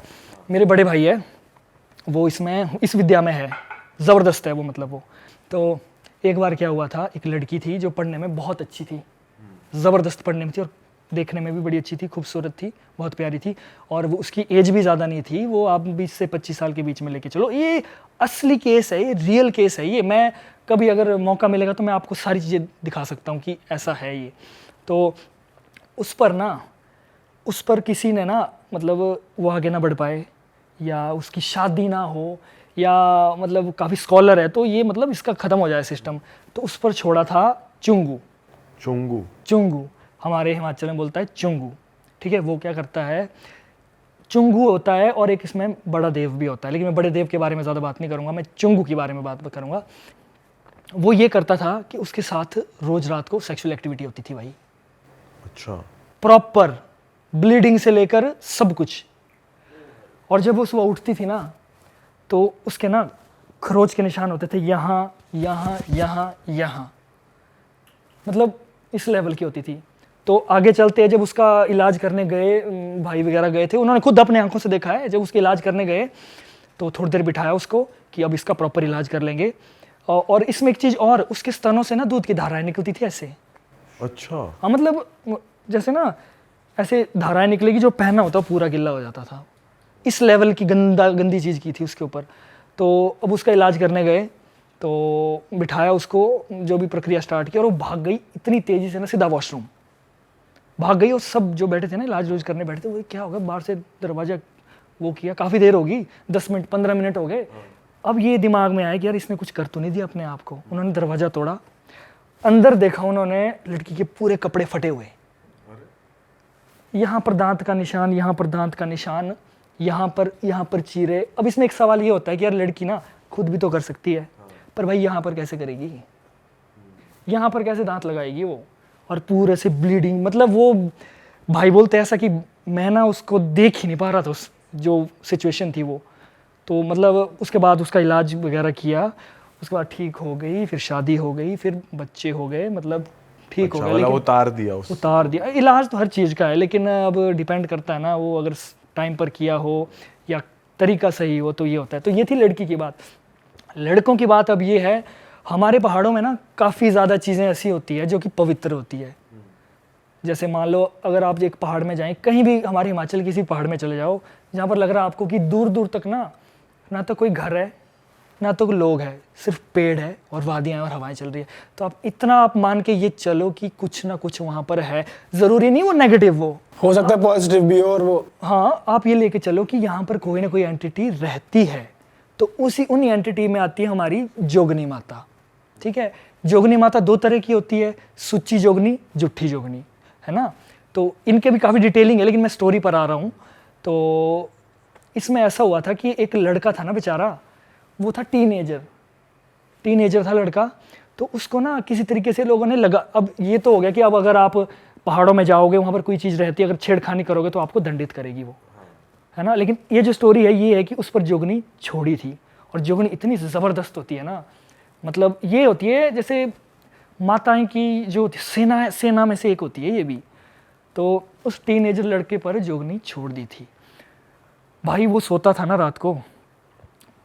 मेरे बड़े भाई है, वो इस विद्या में है, ज़बरदस्त है वो, मतलब वो। तो एक बार क्या हुआ था, एक लड़की थी जो पढ़ने में बहुत अच्छी थी, ज़बरदस्त पढ़ने में थी, और देखने में भी बड़ी अच्छी थी, खूबसूरत थी, बहुत प्यारी थी, और वो उसकी एज भी ज़्यादा नहीं थी, वो आप 20 से 25 साल के बीच में लेके चलो। ये असली केस है, ये रियल केस है ये। मैं कभी अगर मौका मिलेगा तो मैं आपको सारी चीज़ें दिखा सकता हूँ कि ऐसा है ये। तो उस पर किसी ने ना, मतलब वो आगे ना बढ़ पाए, या उसकी शादी ना हो, या मतलब काफ़ी स्कॉलर है तो ये मतलब इसका ख़त्म हो जाए सिस्टम, तो उस पर छोड़ा था चुंगू। चुंगू? चुंगू हमारे हिमाचल में बोलता है चुंगू, ठीक है। वो क्या करता है, चुंगू होता है, और एक इसमें बड़ा देव भी होता है, लेकिन मैं बड़े देव के बारे में ज़्यादा बात नहीं करूँगा, मैं चुंगू के बारे में बात करूँगा। वो ये करता था कि उसके साथ रोज़ रात को सेक्सुअल एक्टिविटी होती थी भाई। अच्छा। प्रॉपर ब्लीडिंग से लेकर सब कुछ। और जब वो सुबह उठती थी ना, तो उसके ना खरोच के निशान होते थे, यहाँ यहाँ यहाँ यहाँ, मतलब इस लेवल की होती थी। तो आगे चलते जब उसका इलाज करने गए, भाई वगैरह गए थे, उन्होंने खुद अपने आंखों से देखा है। जब उसके इलाज करने गए तो थोड़ी देर बिठाया उसको कि अब इसका प्रॉपर इलाज कर लेंगे। और इसमें एक चीज़ और, उसके स्तनों से ना दूध की धाराएं निकलती थी ऐसे। अच्छा। हाँ, मतलब जैसे ना ऐसे धाराएं निकलेगी, जो पहना होता पूरा गिल्ला हो जाता था। इस लेवल की गंदी चीज़ की थी उसके ऊपर। तो अब उसका इलाज करने गए तो बिठाया उसको, जो भी प्रक्रिया स्टार्ट की, और वो भाग गई इतनी तेज़ी से ना, सीधा वॉशरूम भाग गई। और सब जो बैठे थे ना, इलाज रोज करने बैठे थे, वो क्या होगा, बाहर से दरवाजा वो किया, काफ़ी देर होगी, 10 मिनट 15 मिनट हो गए। अब ये दिमाग में आया कि यार इसने कुछ कर तो नहीं दिया अपने आप को। उन्होंने दरवाज़ा तोड़ा, अंदर देखा उन्होंने, लड़की के पूरे कपड़े फटे हुए, यहाँ पर दांत का निशान, यहाँ पर दांत का निशान, यहाँ पर चीरे। अब इसमें एक सवाल ये होता है कि यार लड़की ना खुद भी तो कर सकती है, पर भाई यहाँ पर कैसे करेगी, यहाँ पर कैसे दांत लगाएगी वो, और पूरे से ब्लीडिंग। मतलब वो भाई बोलते ऐसा कि मैं ना उसको देख ही नहीं पा रहा था, उस जो सिचुएशन थी वो। तो मतलब उसके बाद उसका इलाज वगैरह किया, उसके बाद ठीक हो गई, फिर शादी हो गई, फिर बच्चे हो गए, मतलब ठीक हो गया। लेकिन उतार दिया। इलाज तो हर चीज़ का है, लेकिन अब डिपेंड करता है ना, वो अगर टाइम पर किया हो या तरीका सही हो तो ये होता है। तो ये थी लड़की की बात। लड़कों की बात अब ये है, हमारे पहाड़ों में ना काफ़ी ज़्यादा चीज़ें ऐसी होती है जो कि पवित्र होती है। जैसे मान लो अगर आप एक पहाड़ में जाएं, कहीं भी हमारे हिमाचल किसी पहाड़ में चले जाओ, जहाँ पर लग रहा है आपको कि दूर दूर तक ना तो कोई घर है, ना तो कोई लोग है, सिर्फ पेड़ है और वादियाँ और हवाएं चल रही है। तो आप इतना आप मान के ये चलो कि कुछ ना कुछ वहाँ पर है। ज़रूरी नहीं वो नेगेटिव हो सकता है पॉजिटिव भी हो, और वो हाँ, आप ये लेके चलो कि यहाँ पर कोई ना कोई एंटिटी रहती है। तो उन एंटिटी में आती है हमारी जोगनी माता, ठीक है। जोगनी माता 2 तरह की होती है, सुच्ची जोगनी, जुट्ठी जोगनी, है ना। तो इनके भी काफ़ी डिटेलिंग है, लेकिन मैं स्टोरी पर आ रहा हूँ। तो इसमें ऐसा हुआ था कि एक लड़का था ना बेचारा, वो था टीनेजर था लड़का। तो उसको ना किसी तरीके से लोगों ने लगा, अब ये तो हो गया कि अब अगर आप पहाड़ों में जाओगे, वहाँ पर कोई चीज़ रहती है, अगर छेड़खानी करोगे तो आपको दंडित करेगी वो, है ना। लेकिन ये जो स्टोरी है ये है कि उस पर जोगनी छोड़ी थी, और जोगनी इतनी ज़बरदस्त होती है ना, मतलब ये होती है जैसे माताएं की जो सेना में से एक होती है ये भी। तो उस टीनेजर लड़के पर जोगनी छोड़ दी थी भाई। वो सोता था ना रात को,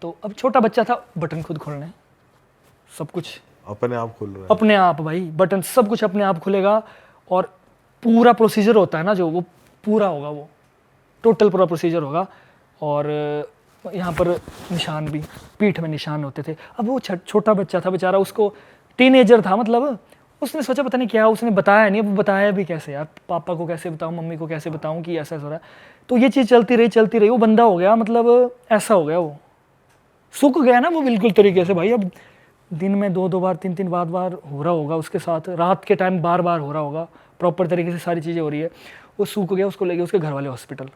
तो अब छोटा बच्चा था, बटन खुद खोलने, सब कुछ अपने आप खुल रहा है, अपने आप भाई, बटन सब कुछ अपने आप खुलेगा, और पूरा प्रोसीजर होता है ना जो, वो पूरा होगा, वो टोटल पूरा प्रोसीजर होगा। और यहाँ पर निशान भी, पीठ में निशान होते थे। अब वो छोटा बच्चा था बेचारा, उसको टीनेजर था, मतलब उसने सोचा पता नहीं क्या, उसने बताया नहीं। अब बताया भी कैसे यार, पापा को कैसे बताऊँ, मम्मी को कैसे बताऊँ कि ऐसा हो रहा है। तो ये चीज़ चलती रही, वो बंदा हो गया, मतलब ऐसा हो गया, वो सूख गया ना वो बिल्कुल तरीके से भाई। अब दिन में 2 बार 3 बार हो रहा होगा उसके साथ, रात के टाइम बार हो रहा होगा, प्रॉपर तरीके से सारी चीज़ें हो रही है। वो सूख गया, उसको लेके उसके घर वाले हॉस्पिटल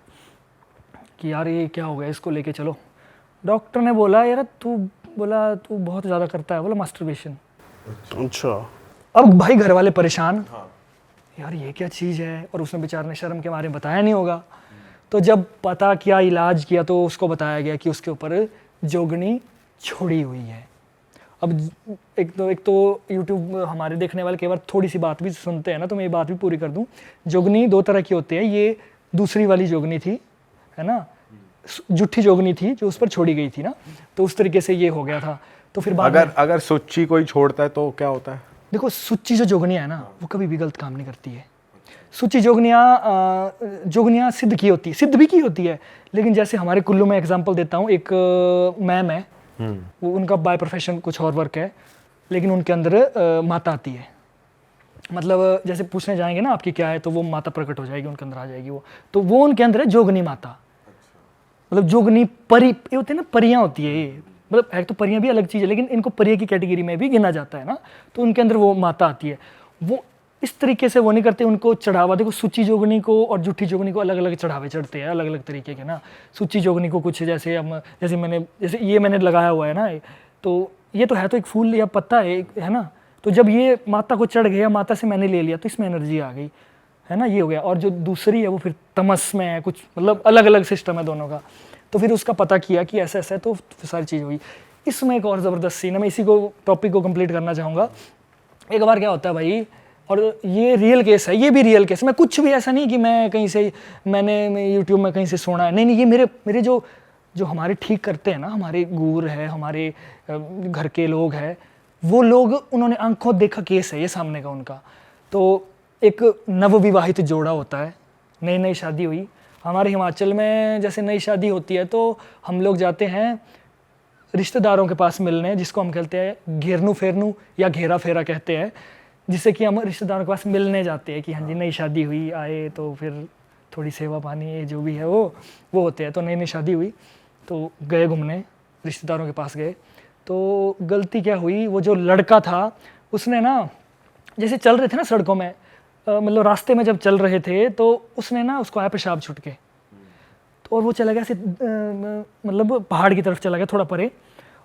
कि यार ये क्या हो गया, इसको लेके चलो। डॉक्टर ने बोला यार तू बहुत ज़्यादा करता है, बोला मास्टरबेशन। अच्छा। अब भाई घर वाले परेशान, यार ये क्या चीज़ है, और उसने बेचारे ने शर्म के मारे बताया नहीं होगा। तो जब पता किया, इलाज किया, तो उसको बताया गया कि उसके ऊपर जोगनी छोड़ी हुई है। अब एक तो YouTube हमारे देखने वाले कई बार थोड़ी सी बात भी सुनते हैं ना, तो मैं ये बात भी पूरी कर दूं। जोगनी 2 तरह की होती है, ये दूसरी वाली जोगनी थी, है ना, जुट्ठी जोगनी थी जो उस पर छोड़ी गई थी ना, तो उस तरीके से ये हो गया था। तो फिर बाद में अगर सुच्ची कोई छोड़ता है तो क्या होता है? देखो सुच्ची जो जोगनिया है ना वो कभी भी गलत काम नहीं करती है। सुच्ची जोगनिया जोगनिया सिद्ध की होती है, सिद्ध भी की होती है, लेकिन जैसे हमारे कुल्लू में एग्जांपल देता हूँ, एक मैम है, वो उनका बाय प्रोफेशन कुछ और वर्क है, लेकिन उनके अंदर माता आती है। मतलब जैसे पूछने जाएंगे ना आपकी क्या है, तो वो माता प्रकट हो जाएगी, उनके अंदर आ जाएगी वो, तो वो उनके अंदर है जोगनी माता। मतलब जोगनी परी ये होते हैं ना, परियां होती है ये, मतलब एक तो परियां भी अलग चीज़ है, लेकिन इनको परिया की कैटेगरी में भी गिना जाता है ना, तो उनके अंदर वो माता आती है। वो इस तरीके से वो नहीं करते, उनको चढ़ावा, देखो सुच्ची जोगनी को और जूठी जोगनी को अलग अलग चढ़ावे चढ़ते हैं, अलग अलग तरीके के ना। सुच्ची जोगनी को कुछ जैसे हम जैसे ये मैंने लगाया हुआ है ना, तो ये तो है तो एक फूल या पत्ता है ना, तो जब ये माता को चढ़ गया, माता से मैंने ले लिया, तो इसमें एनर्जी आ गई, है ना, ये हो गया। और जो दूसरी है वो फिर तमस में है, कुछ मतलब अलग अलग सिस्टम है दोनों का। तो फिर उसका पता किया कि ऐसा ऐसा है, तो सारी चीज़ हुई। इसमें एक और ज़बरदस्त सीन है, मैं इसी को टॉपिक को कंप्लीट करना चाहूँगा। एक बार क्या होता है भाई, और ये रियल केस है, ये भी रियल केस, मैं कुछ भी ऐसा नहीं कि मैं कहीं से मैंने यूट्यूब में कहीं से सुना है, नहीं, ये मेरे जो हमारे ठीक करते हैं ना, हमारे गुर है, हमारे घर के लोग हैं, वो लोग उन्होंने आंखों देखा केस है ये सामने का उनका। तो एक नवविवाहित जोड़ा होता है, नई नई शादी हुई हमारे हिमाचल में, जैसे नई शादी होती है तो हम लोग जाते हैं रिश्तेदारों के पास मिलने, जिसको हम कहते हैं घेरनू फेरनू या घेरा फेरा कहते हैं, जिससे कि हम रिश्तेदारों के पास मिलने जाते हैं कि हाँ जी नई शादी हुई, आए तो फिर थोड़ी सेवा पानी ये जो भी है वो होते हैं। तो नई शादी हुई तो गए घूमने, रिश्तेदारों के पास गए, तो गलती क्या हुई, वो जो लड़का था उसने ना, जैसे चल रहे थे ना सड़कों में, मतलब रास्ते में जब चल रहे थे, तो उसने ना उसको आया पेशाब छूट के, तो और वो चला गया मतलब पहाड़ की तरफ चला गया थोड़ा परे,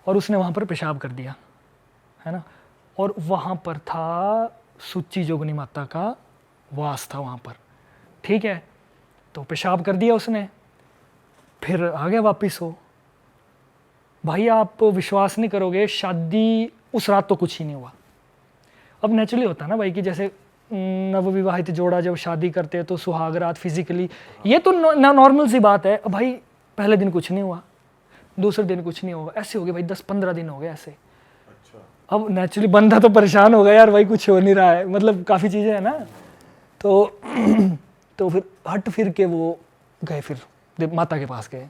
और उसने वहाँ पर पेशाब कर दिया, है ना। और वहाँ पर था सुच्ची जोगनी माता का वास था वहाँ पर, ठीक है। तो पेशाब कर दिया उसने, फिर आ गया वापिस हो। भाई आप विश्वास नहीं करोगे, शादी उस रात तो कुछ ही नहीं हुआ। अब नेचुरली होता है ना भाई कि जैसे नवविवाहित जोड़ा जब शादी करते हैं तो सुहाग रात फिजिकली, ये तो नॉर्मल सी बात है। अब भाई पहले दिन कुछ नहीं हुआ, दूसरे दिन कुछ नहीं होगा, ऐसे हो गए भाई 10-15 दिन हो गए ऐसे। अच्छा। अब नेचुरली बंदा तो परेशान हो गया यार, भाई कुछ हो नहीं रहा है, मतलब काफ़ी चीज़ें हैं ना, तो फिर हट फिर के वो गए, फिर माता के पास गए,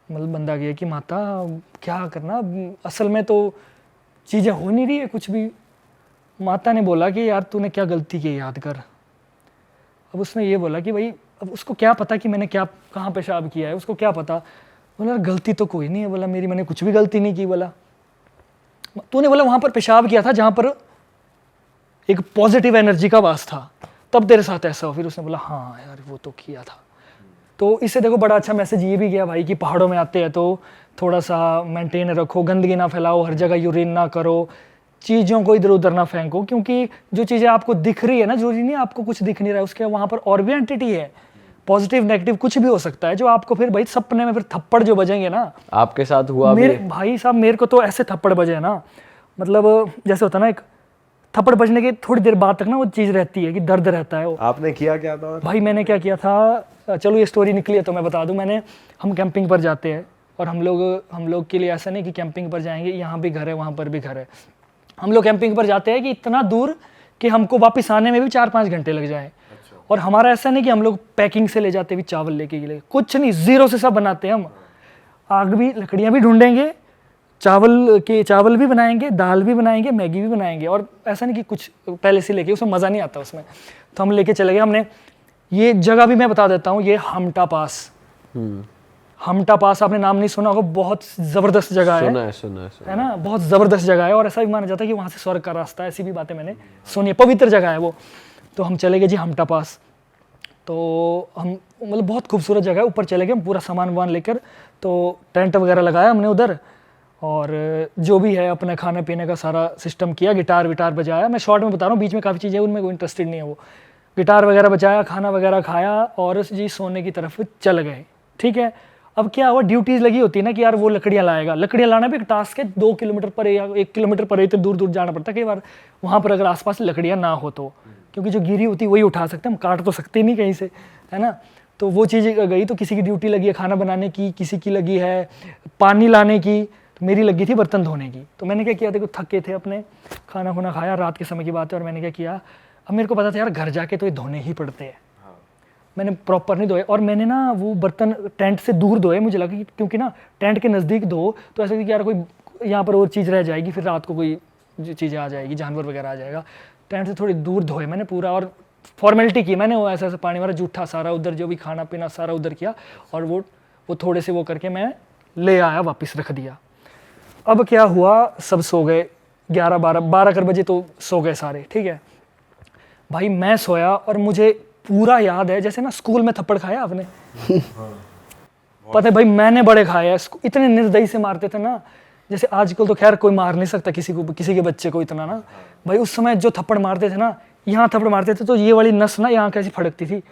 मतलब बंदा गया कि माता क्या करना, असल में तो चीज़ें हो नहीं रही है कुछ भी। माता ने बोला कि यार तूने क्या गलती की याद कर। अब उसने ये बोला कि भाई अब उसको क्या पता कि मैंने क्या कहाँ पेशाब किया है, उसको क्या पता। बोला गलती तो कोई नहीं है, बोला मैंने कुछ भी गलती नहीं की। बोला तूने बोला वहाँ पर पेशाब किया था जहाँ पर एक पॉजिटिव एनर्जी का वास था, तब तेरे साथ ऐसा हो। फिर उसने बोला हाँ यार वो तो किया था। तो इससे देखो बड़ा अच्छा मैसेज ये भी गया भाई कि पहाड़ों में आते हैं तो थोड़ा सा मेंटेन रखो, गंदगी ना फैलाओ, हर जगह यूरिन ना करो, चीज़ों को इधर उधर ना फेंको, क्योंकि जो चीज़ें आपको दिख रही है ना, जरूरी नहीं आपको कुछ दिख नहीं रहा है, उसके वहाँ पर और भी एंटिटी है, पॉजिटिव नेगेटिव कुछ भी हो सकता है, जो आपको फिर भाई सपने में फिर थप्पड़ जो बजेंगे ना। आपके साथ हुआ मेरे भाई साहब, मेरे को तो ऐसे थप्पड़ बजे ना, मतलब जैसे होता है ना, एक थप्पड़ बजने के थोड़ी देर बाद तक ना वो चीज़ रहती है कि दर्द रहता है वो। आपने किया क्या था? भाई मैंने क्या किया था, चलो ये स्टोरी निकली है तो मैं बता दूं। हम कैंपिंग पर जाते हैं, और हम लोग के लिए ऐसा नहीं कि कैंपिंग पर जाएंगे, यहाँ भी घर है वहाँ पर भी घर है। हम लोग कैंपिंग पर जाते हैं कि इतना दूर कि हमको वापस आने में भी 4-5 घंटे लग जाए। और हमारा ऐसा नहीं कि हम लोग पैकिंग से ले जाते भी चावल लेके के लिए, कुछ नहीं, जीरो से सब बनाते हैं हम। आग भी, लकड़ियाँ भी ढूंढेंगे, चावल भी बनाएंगे, दाल भी बनाएंगे, मैगी भी बनाएंगे। और ऐसा नहीं कि कुछ पहले से लेके, उसमें मज़ा नहीं आता उसमें, तो हम लेके चले गए। हमने ये जगह भी मैं बता देता हूँ, ये हमटा पास। हमटा पास आपने नाम नहीं सुना होगा, बहुत ज़बरदस्त जगह है। सुना है ना, बहुत ज़बरदस्त जगह है, और ऐसा भी माना जाता है कि वहाँ से स्वर्ग का रास्ता है, ऐसी भी बातें मैंने सुनी है, पवित्र जगह है वो। तो हम चले गए जी हमटा पास, तो हम मतलब बहुत खूबसूरत जगह है, ऊपर चले गए हम पूरा सामान वामान लेकर, तो टेंट वगैरह लगाया हमने उधर, और जो भी है अपने खाने पीने का सारा सिस्टम किया, गिटार विटार बजाया। मैं शॉर्ट में बता रहा हूँ, बीच में काफ़ी चीज़ें उनमें कोई इंटरेस्टेड नहीं है वो। गिटार वगैरह बजाया, खाना वगैरह खाया, और जी सोने की तरफ चल गए। ठीक है, अब क्या हुआ, ड्यूटीज़ लगी होती है ना कि यार वो लकड़ियाँ लाएगा, लकड़ियाँ लाना भी एक टास्क है, 2 किलोमीटर पर या 1 किलोमीटर पर तो दूर दूर जाना पड़ता है कई बार वहाँ पर, अगर आसपास लकड़ियाँ ना हो तो, क्योंकि जो गिरी होती है वही उठा सकते हैं, हम काट तो सकते नहीं कहीं से, है ना। तो वो चीज़ गई, तो किसी की ड्यूटी लगी है खाना बनाने की, किसी की लगी है पानी लाने की, तो मेरी लगी थी बर्तन धोने की। तो मैंने क्या किया, देखो थके थे अपने, खाना खुना खाया, रात के समय की बात है, और मैंने क्या किया, अब मेरे को पता था यार घर जाके तो ये धोने ही पड़ते हैं। मैंने प्रॉपर नहीं धोए, और मैंने ना वो बर्तन टेंट से दूर धोए। मुझे लगा कि क्योंकि ना टेंट के नज़दीक धो तो ऐसा कि यार कोई यहाँ पर और चीज़ रह जाएगी, फिर रात को कोई चीज़ें आ जाएगी, जानवर वगैरह आ जाएगा। टेंट से थोड़ी दूर धोए मैंने पूरा, और फॉर्मेलिटी की मैंने, वो ऐसा ऐसा पानी वाला जूठा सारा उधर, जो भी खाना पीना सारा उधर किया, और वो थोड़े से वो करके मैं ले आया, वापस रख दिया। अब क्या हुआ, सब सो गए, 11-12 कर बजे तो सो गए सारे, ठीक है भाई। मैं सोया और मुझे पूरा याद है, जैसे ना स्कूल में थप्पड़ खाया आपने पता है भाई, मैंने बड़े खाए हैं, इतने निर्दयी से मारते थे ना। जैसे आजकल तो खैर कोई मार नहीं सकता किसी को, किसी के बच्चे को इतना ना। भाई उस समय जो थप्पड़ मारते थे ना, यहाँ थप्पड़ मारते थे तो ये वाली नस ना यहाँ कैसी फड़कती थी,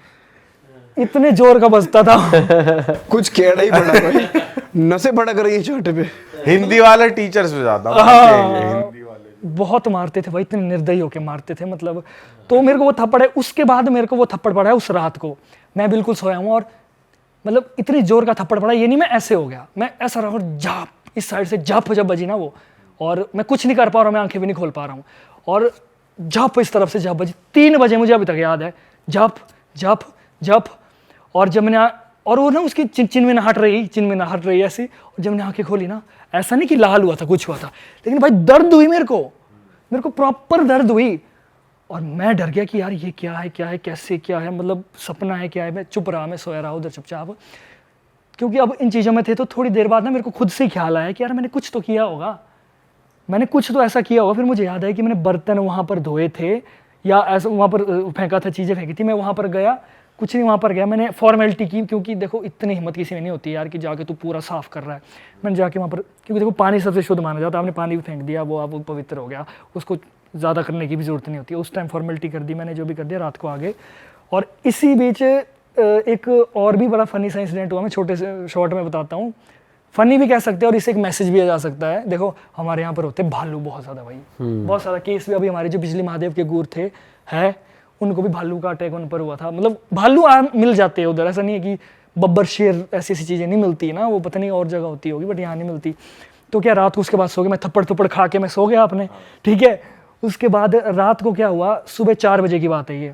इतने जोर का बजता था। कुछ केड़ा ही पड़ा भाई, नसें फड़क रही है छोटे पे। हिंदी वाले टीचर्स पे ज्यादा हिंदी वाले बहुत मारते थे भाई, इतने निर्दयी होके मारते थे मतलब। तो मेरे को वो थप्पड़ है, उसके बाद मेरे को वो थप्पड़ पड़ा है उस रात को। मैं बिल्कुल सोया हूँ, और मतलब इतनी जोर का थप्पड़ पड़ा, ये नहीं मैं ऐसे हो गया, मैं ऐसा रहा, और जाप इस साइड से जाप जब बजी ना वो, और मैं कुछ नहीं कर पा रहा हूँ, मैं आंखें भी नहीं खोल पा रहा हूँ, और जाप इस तरफ से जाप बजी 3 बजे, मुझे अभी तक याद है, जाप जाप जाप। और जब मैंने, और वो ना उसकी चिनमिनाहट रही ऐसी, और जब मैंने आंखें खोली ना, ऐसा नहीं कि लाल हुआ था, कुछ हुआ था, लेकिन भाई दर्द हुई मेरे को प्रॉपर दर्द हुई। और मैं डर गया कि यार ये क्या है कैसे, क्या है, मतलब सपना है क्या है। मैं चुप रहा, मैं सोया रहा उधर चुपचाप, क्योंकि अब इन चीज़ों में थे। तो थोड़ी देर बाद ना मेरे को खुद से ख्याल आया कि यार मैंने कुछ तो किया होगा, मैंने कुछ तो ऐसा किया होगा। फिर मुझे याद है कि मैंने बर्तन वहाँ पर धोए थे, या ऐसा वहाँ पर फेंका था, चीज़ें फेंकी थी। मैं वहाँ पर गया, कुछ नहीं, वहाँ पर गया, मैंने फॉर्मेलिटी की, क्योंकि देखो इतनी हिम्मत किसी में नहीं होती यार कि जाके तू पूरा साफ कर रहा है। मैंने जाके वहाँ पर, क्योंकि देखो पानी सबसे शुद्ध माना जाता है, आपने पानी भी फेंक दिया, वो अब पवित्र हो गया, उसको ज़्यादा करने की भी ज़रूरत नहीं होती है। उस टाइम फॉर्मेलिटी कर दी मैंने, जो भी कर दिया, रात को आ गए। और इसी बीच एक और भी बड़ा फनी सा इंसिडेंट हुआ, मैं छोटे से शॉर्ट में बताता हूँ। फनी भी कह सकते हैं, और इससे एक मैसेज भी आ जा सकता है। देखो हमारे यहाँ पर होते भालू बहुत ज़्यादा भाई, बहुत सारा केस भी। अभी हमारे जो बिजली महादेव के गुर थे है, उनको भी भालू का अटैक उन पर हुआ था। मतलब भालू मिल जाते हैं उधर, ऐसा नहीं है कि बब्बर शेर ऐसी चीज़ें नहीं मिलती ना, वो पता नहीं और जगह होती होगी, बट यहाँ नहीं मिलती। तो क्या रात को उसके बाद सो गया, मैं थप्पड़ खा के मैं सो गया अपने, ठीक है। उसके बाद रात को क्या हुआ, सुबह 4 बजे की बात है, ये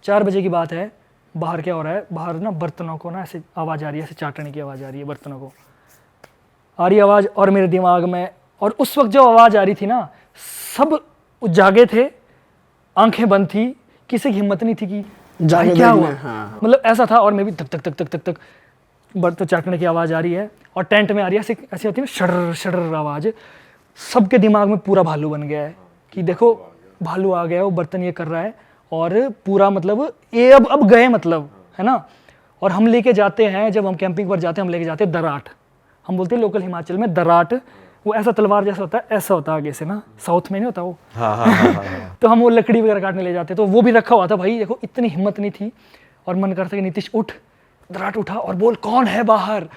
4 बजे की बात है। बाहर क्या हो रहा है, बाहर ना बर्तनों को ना ऐसे आवाज़ आ रही है, ऐसे चाटने की आवाज़ आ रही है, बर्तनों को आ रही आवाज़। और मेरे दिमाग में, और उस वक्त जो आवाज़ आ रही थी ना, सब जागे थे, आंखें बंद थी, किसी की हिम्मत नहीं थी कि जाके क्या हुआ। हाँ। मतलब ऐसा था, और मैं भी तक तक तक तक तक तक बर्तन चाटने की आवाज़ आ रही है, और टेंट में आ रही है, ऐसी होती है ना, शडर शडर आवाज़। सबके दिमाग में पूरा भालू बन गया है कि देखो भालू आ गया, वो बर्तन ये कर रहा है, और पूरा मतलब ये अब गए, मतलब है ना। और हम लेके जाते हैं, जब हम कैंपिंग पर जाते हैं, हम लेके जाते हैं दराट, हम बोलते हैं लोकल हिमाचल में दराट। वो ऐसा तलवार जैसा होता है, ऐसा होता है आगे से ना, साउथ में नहीं होता वो। तो हम वो लकड़ी वगैरह काटने ले जाते, तो वो भी रखा हुआ था भाई। देखो इतनी हिम्मत नहीं थी, और मन करता कि नीतीश उठ, दराट उठा और बोल कौन है बाहर,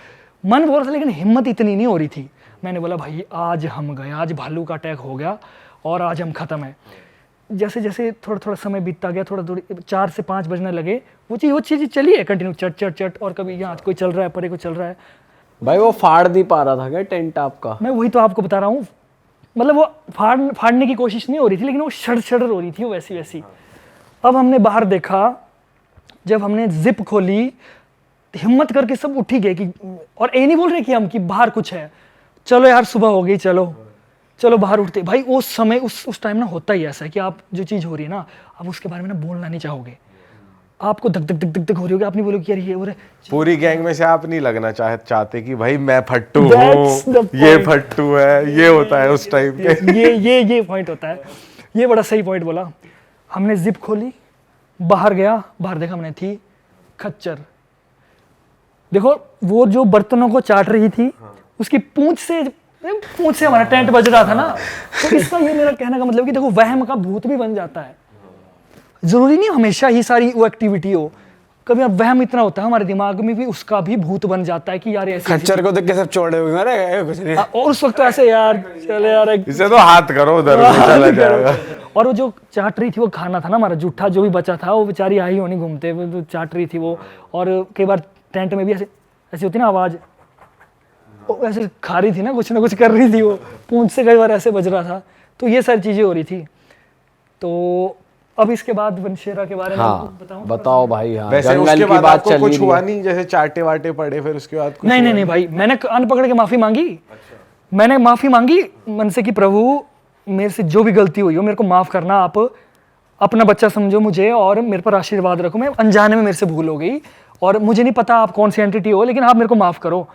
मन बोल रहा था, लेकिन हिम्मत इतनी नहीं हो रही थी। मैंने बोला भाई आज हम गए, आज भालू का अटैक हो गया, और आज हम खत्म है। जैसे जैसे थोड़ा थोड़ा समय बीतता गया, थोड़ी 4 से 5 बजने लगे, वो चीज़ चली है कंटिन्यू, चट चट चट, और कभी यहाँ कोई चल रहा है, परे कोई चल रहा है। भाई वो फाड़ नहीं पा रहा था क्या टेंट आपका? मैं वही तो आपको बता रहा हूँ, मतलब वो फाड़ने की कोशिश नहीं हो रही थी, लेकिन वो शड़ हो रही थी, वो वैसी। अब हमने बाहर देखा, जब हमने जिप खोली, हिम्मत करके सब उठ ही गए कि, और ये नहीं बोल रहे कि हम कि बाहर कुछ है, चलो यार सुबह हो गई, चलो बाहर उठते। भाई उस समय उस टाइम ना होता ही ऐसा है कि आप जो चीज़ हो रही है ना, आप उसके बारे में ना बोलना नहीं चाहोगे, आपको धक धक धक धक धक हो रही होगी, आप नहीं बोलोगे कि यार ये हो रहा है। पूरी गैंग में से आप नहीं लगना चाहते कि भाई मैं फट्टू हूँ, ये फट्टू है, ये होता है उस टाइम के। ये पॉइंट होता है, ये बड़ा सही पॉइंट बोला। हमने जिप खोली, बाहर गया, बाहर देखा हमने थी खच्चर। देखो वो जो बर्तनों को चाट रही थी, उसकी पूंछ से हमारा टेंट बज रहा था ना। तो इसका ये मेरा कहने का मतलब कि देखो वहम का भूत भी बन जाता है, जरूरी नहीं हमेशा ही सारी वो एक्टिविटी हो, कभी अब वहम इतना होता है हमारे दिमाग में भी, उसका भी भूत बन जाता है कि यार ऐसे खच्चर को देख के सब छोड़े हुए, अरे कुछ नहीं। और उस वक्त तो ऐसे यार चले यार इसे तो हाथ करो उधर चला जाएगा। और वो जो चाट रही थी, वो खाना था ना हमारा जूठा जो भी बचा था, वो बेचारी आई होनी घूमते हुए, तो चाट रही थी वो। और कई बार टेंट में भी ऐसे होती ना आवाज, वो ऐसे खा रही थी ना कुछ कर रही थी वो, पूंछ से कई बार ऐसे बज रहा था, तो ये सारी चीज़ें हो रही थी। तो अब इसके बाद बनशेरा के बारे में हाँ बताऊं? बताओ भाई। हाँ वैसे जंगल उसके की बाद बात आपको चल कुछ रही हुआ है। नहीं, जैसे चाटे वाटे पड़े फिर उसके बाद कुछ नहीं भाई, मैंने कान पकड़ के माफ़ी मांगी। मैंने माफ़ी मांगी मन से कि प्रभु मेरे से जो भी गलती हुई हो मेरे को माफ़ करना, आप अपना बच्चा समझो मुझे और मेरे पर आशीर्वाद रखो, मैं अनजाने में मेरे से भूल हो गई और मुझे नहीं पता आप कौन सी एंटिटी हो, लेकिन आप मेरे को माफ़ करो।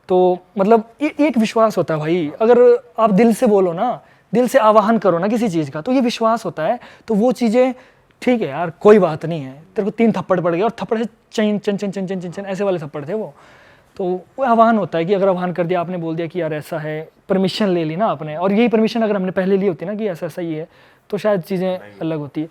तो मतलब एक विश्वास होता है भाई, अगर आप दिल से बोलो ना, दिल से आवाहन करो ना किसी चीज़ का, तो ये विश्वास होता है। तो वो चीज़ें ठीक है यार, कोई बात नहीं है, तेरे को 3 थप्पड़ पड़ गए और थप्पड़ से चन चन चन चन चन चन चन ऐसे वाले थप्पड़ थे वो। तो वो आह्वान होता है कि अगर आह्वान कर दिया, आपने बोल दिया कि यार ऐसा है, परमिशन ले ली ना आपने, और यही परमिशन अगर हमने पहले ली होती ना कि ऐसा ऐसा ही है, तो शायद चीज़ें अलग होती है।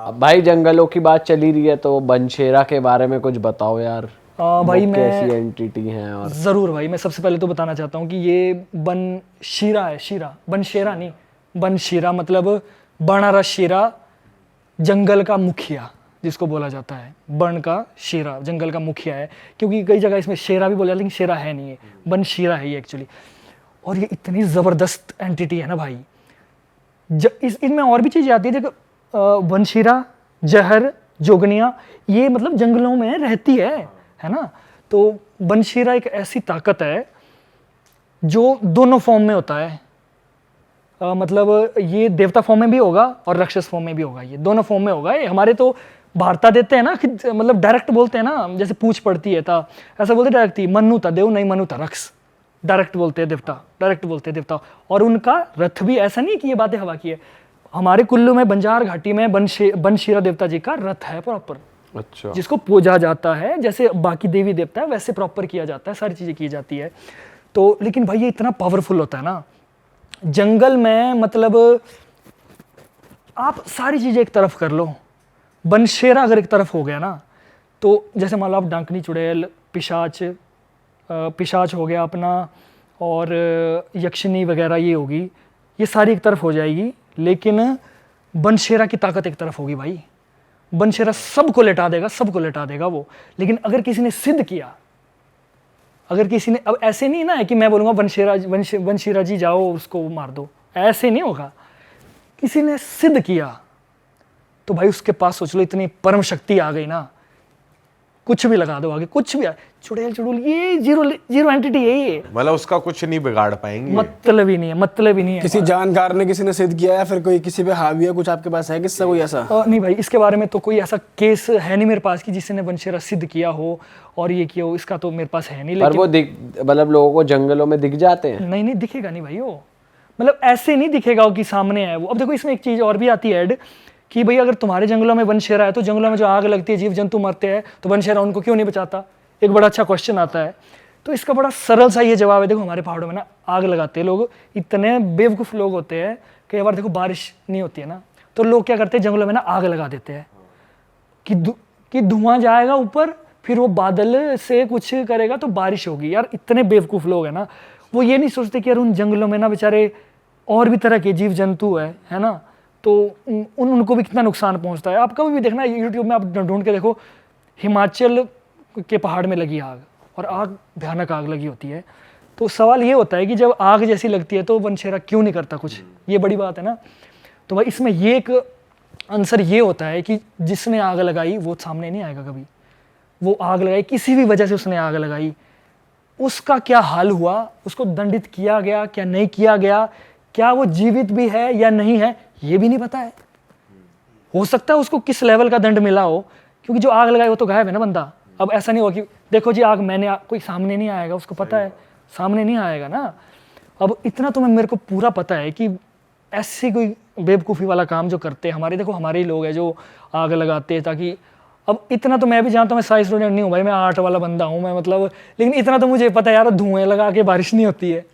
अब भाई जंगलों की बात चली रही है तो बनशेरा के बारे में कुछ बताओ यार। भाई वो मैं कैसी एंटिटी हैं और ज़रूर भाई, मैं सबसे पहले तो बताना चाहता हूँ कि ये बनशीरा है, शीरा, बनशेरा नहीं, बनशीरा मतलब बणारा शेरा, जंगल का मुखिया जिसको बोला जाता है, बन का शेरा जंगल का मुखिया है, क्योंकि कई जगह इसमें शेरा भी बोला जाता है, लेकिन शेरा है नहीं है, बनशीरा है ये एक्चुअली। और ये इतनी ज़बरदस्त एंटिटी है ना भाई, इनमें और भी चीज़ें आती है, देखो बनशीरा, जहर, जोगनिया, ये मतलब जंगलों में रहती है ना। तो बनशीरा एक ऐसी ताकत है जो दोनों फॉर्म में होता है, मतलब ये देवता फॉर्म में भी होगा और राक्षस फॉर्म में भी होगा, ये दोनों फॉर्म में होगा। ये हमारे तो वार्ता देते हैं ना कि मतलब डायरेक्ट बोलते हैं ना, जैसे पूछ पड़ती है था ऐसा बोलते डायरेक्ट थी, मनु था देव नहीं मनु था रक्ष, डायरेक्ट बोलते हैं देवता, डायरेक्ट बोलते हैं देवता। और उनका रथ भी ऐसा नहीं कि ये बातें हवा की है, हमारे कुल्लू में बंजार घाटी में बनशीरा देवता जी का रथ है प्रॉपर, अच्छा, जिसको पूजा जाता है, जैसे बाकी देवी देवता है वैसे प्रॉपर किया जाता है, सारी चीज़ें की जाती है। तो लेकिन भाई ये इतना पावरफुल होता है ना जंगल में, मतलब आप सारी चीज़ें एक तरफ कर लो, बनशेरा अगर एक तरफ हो गया ना, तो जैसे मान लो आप डांकनी, चुड़ैल, पिशाच हो गया अपना, और यक्षिणी वगैरह ये होगी, ये सारी एक तरफ हो जाएगी, लेकिन बनशेरा की ताकत एक तरफ होगी भाई। बनशेरा सबको लेटा देगा, सबको लेटा देगा वो। लेकिन अगर किसी ने सिद्ध किया, अगर किसी ने, अब ऐसे नहीं ना है कि मैं बोलूँगा बनशीरा जी जाओ उसको मार दो, ऐसे नहीं होगा। किसी ने सिद्ध किया तो भाई उसके पास सोच लो इतनी परम शक्ति आ गई ना, कुछ भी लगा दो आगे, कुछ भी, चुड़ैल चुड़ूल ये जीरो एंटिटी है ये, मतलब उसका कुछ नहीं बिगाड़ पाएंगे, मतलब ही नहीं है, मतलब ही नहीं है। किसी जानकार ने किसी ने सिद्ध किया या फिर कोई किसी पे हावी है, कुछ आपके पास है किस्सा कोई ऐसा? नहीं भाई, इसके बारे में तो कोई ऐसा केस है नहीं मेरे पास कि जिसने बनशेरा सिद्ध किया हो और ये किया हो, इसका तो मेरे पास है नहीं। पर वो मतलब लोगों को जंगलों में दिख जाते हैं? नहीं दिखेगा नहीं भाई वो, मतलब ऐसे नहीं दिखेगा कि सामने है वो। अब देखो इसमें एक चीज़ और भी आती है ऐड कि भाई अगर तुम्हारे जंगलों में बनशेरा है तो जंगलों में जो आग लगती है, जीव जंतु मरते हैं, तो बनशेरा उनको क्यों नहीं बचाता? एक बड़ा अच्छा क्वेश्चन आता है। तो इसका बड़ा सरल सा ये जवाब है, देखो हमारे पहाड़ों में ना आग लगाते हैं लोग, इतने बेवकूफ़ लोग होते हैं। कई बार देखो बारिश नहीं होती है ना, तो लोग क्या करते हैं जंगलों में ना आग लगा देते हैं कि धुआं जाएगा ऊपर, फिर वो बादल से कुछ करेगा तो बारिश होगी। यार इतने बेवकूफ़ लोग हैं ना, वो ये नहीं सोचते कि यार उन जंगलों में ना बेचारे और भी तरह के जीव जंतु है ना, तो उनको भी कितना नुकसान पहुंचता है। आप कभी भी देखना यूट्यूब में, आप ढूंढ के देखो हिमाचल के पहाड़ में लगी आग, और आग भयानक आग लगी होती है। तो सवाल ये होता है कि जब आग जैसी लगती है तो बनशेरा क्यों नहीं करता कुछ, ये बड़ी बात है ना। तो भाई इसमें ये एक आंसर ये होता है कि जिसने आग लगाई वो सामने नहीं आएगा कभी। वो आग लगाई, किसी भी वजह से उसने आग लगाई, उसका क्या हाल हुआ, उसको दंडित किया गया क्या नहीं किया गया, क्या वो जीवित भी है या नहीं है, ये भी नहीं पता है। हो सकता है उसको किस लेवल का दंड मिला हो, क्योंकि जो आग लगाई वो तो गायब है ना बंदा। अब ऐसा नहीं होगा कि देखो जी आग कोई सामने नहीं आएगा, उसको पता है सामने नहीं आएगा ना। अब इतना तो मेरे को पूरा पता है कि ऐसी कोई बेवकूफ़ी वाला काम जो करते हैं हमारे, देखो हमारे ही लोग हैं जो आग लगाते हैं, ताकि अब इतना तो मैं भी जानता हूँ, मैं साइंस स्टूडेंट नहीं हूँ भाई, मैं आर्ट वाला बंदा हूँ मैं, मतलब लेकिन इतना तो मुझे पता है यार, धुएं लगा के बारिश नहीं होती है,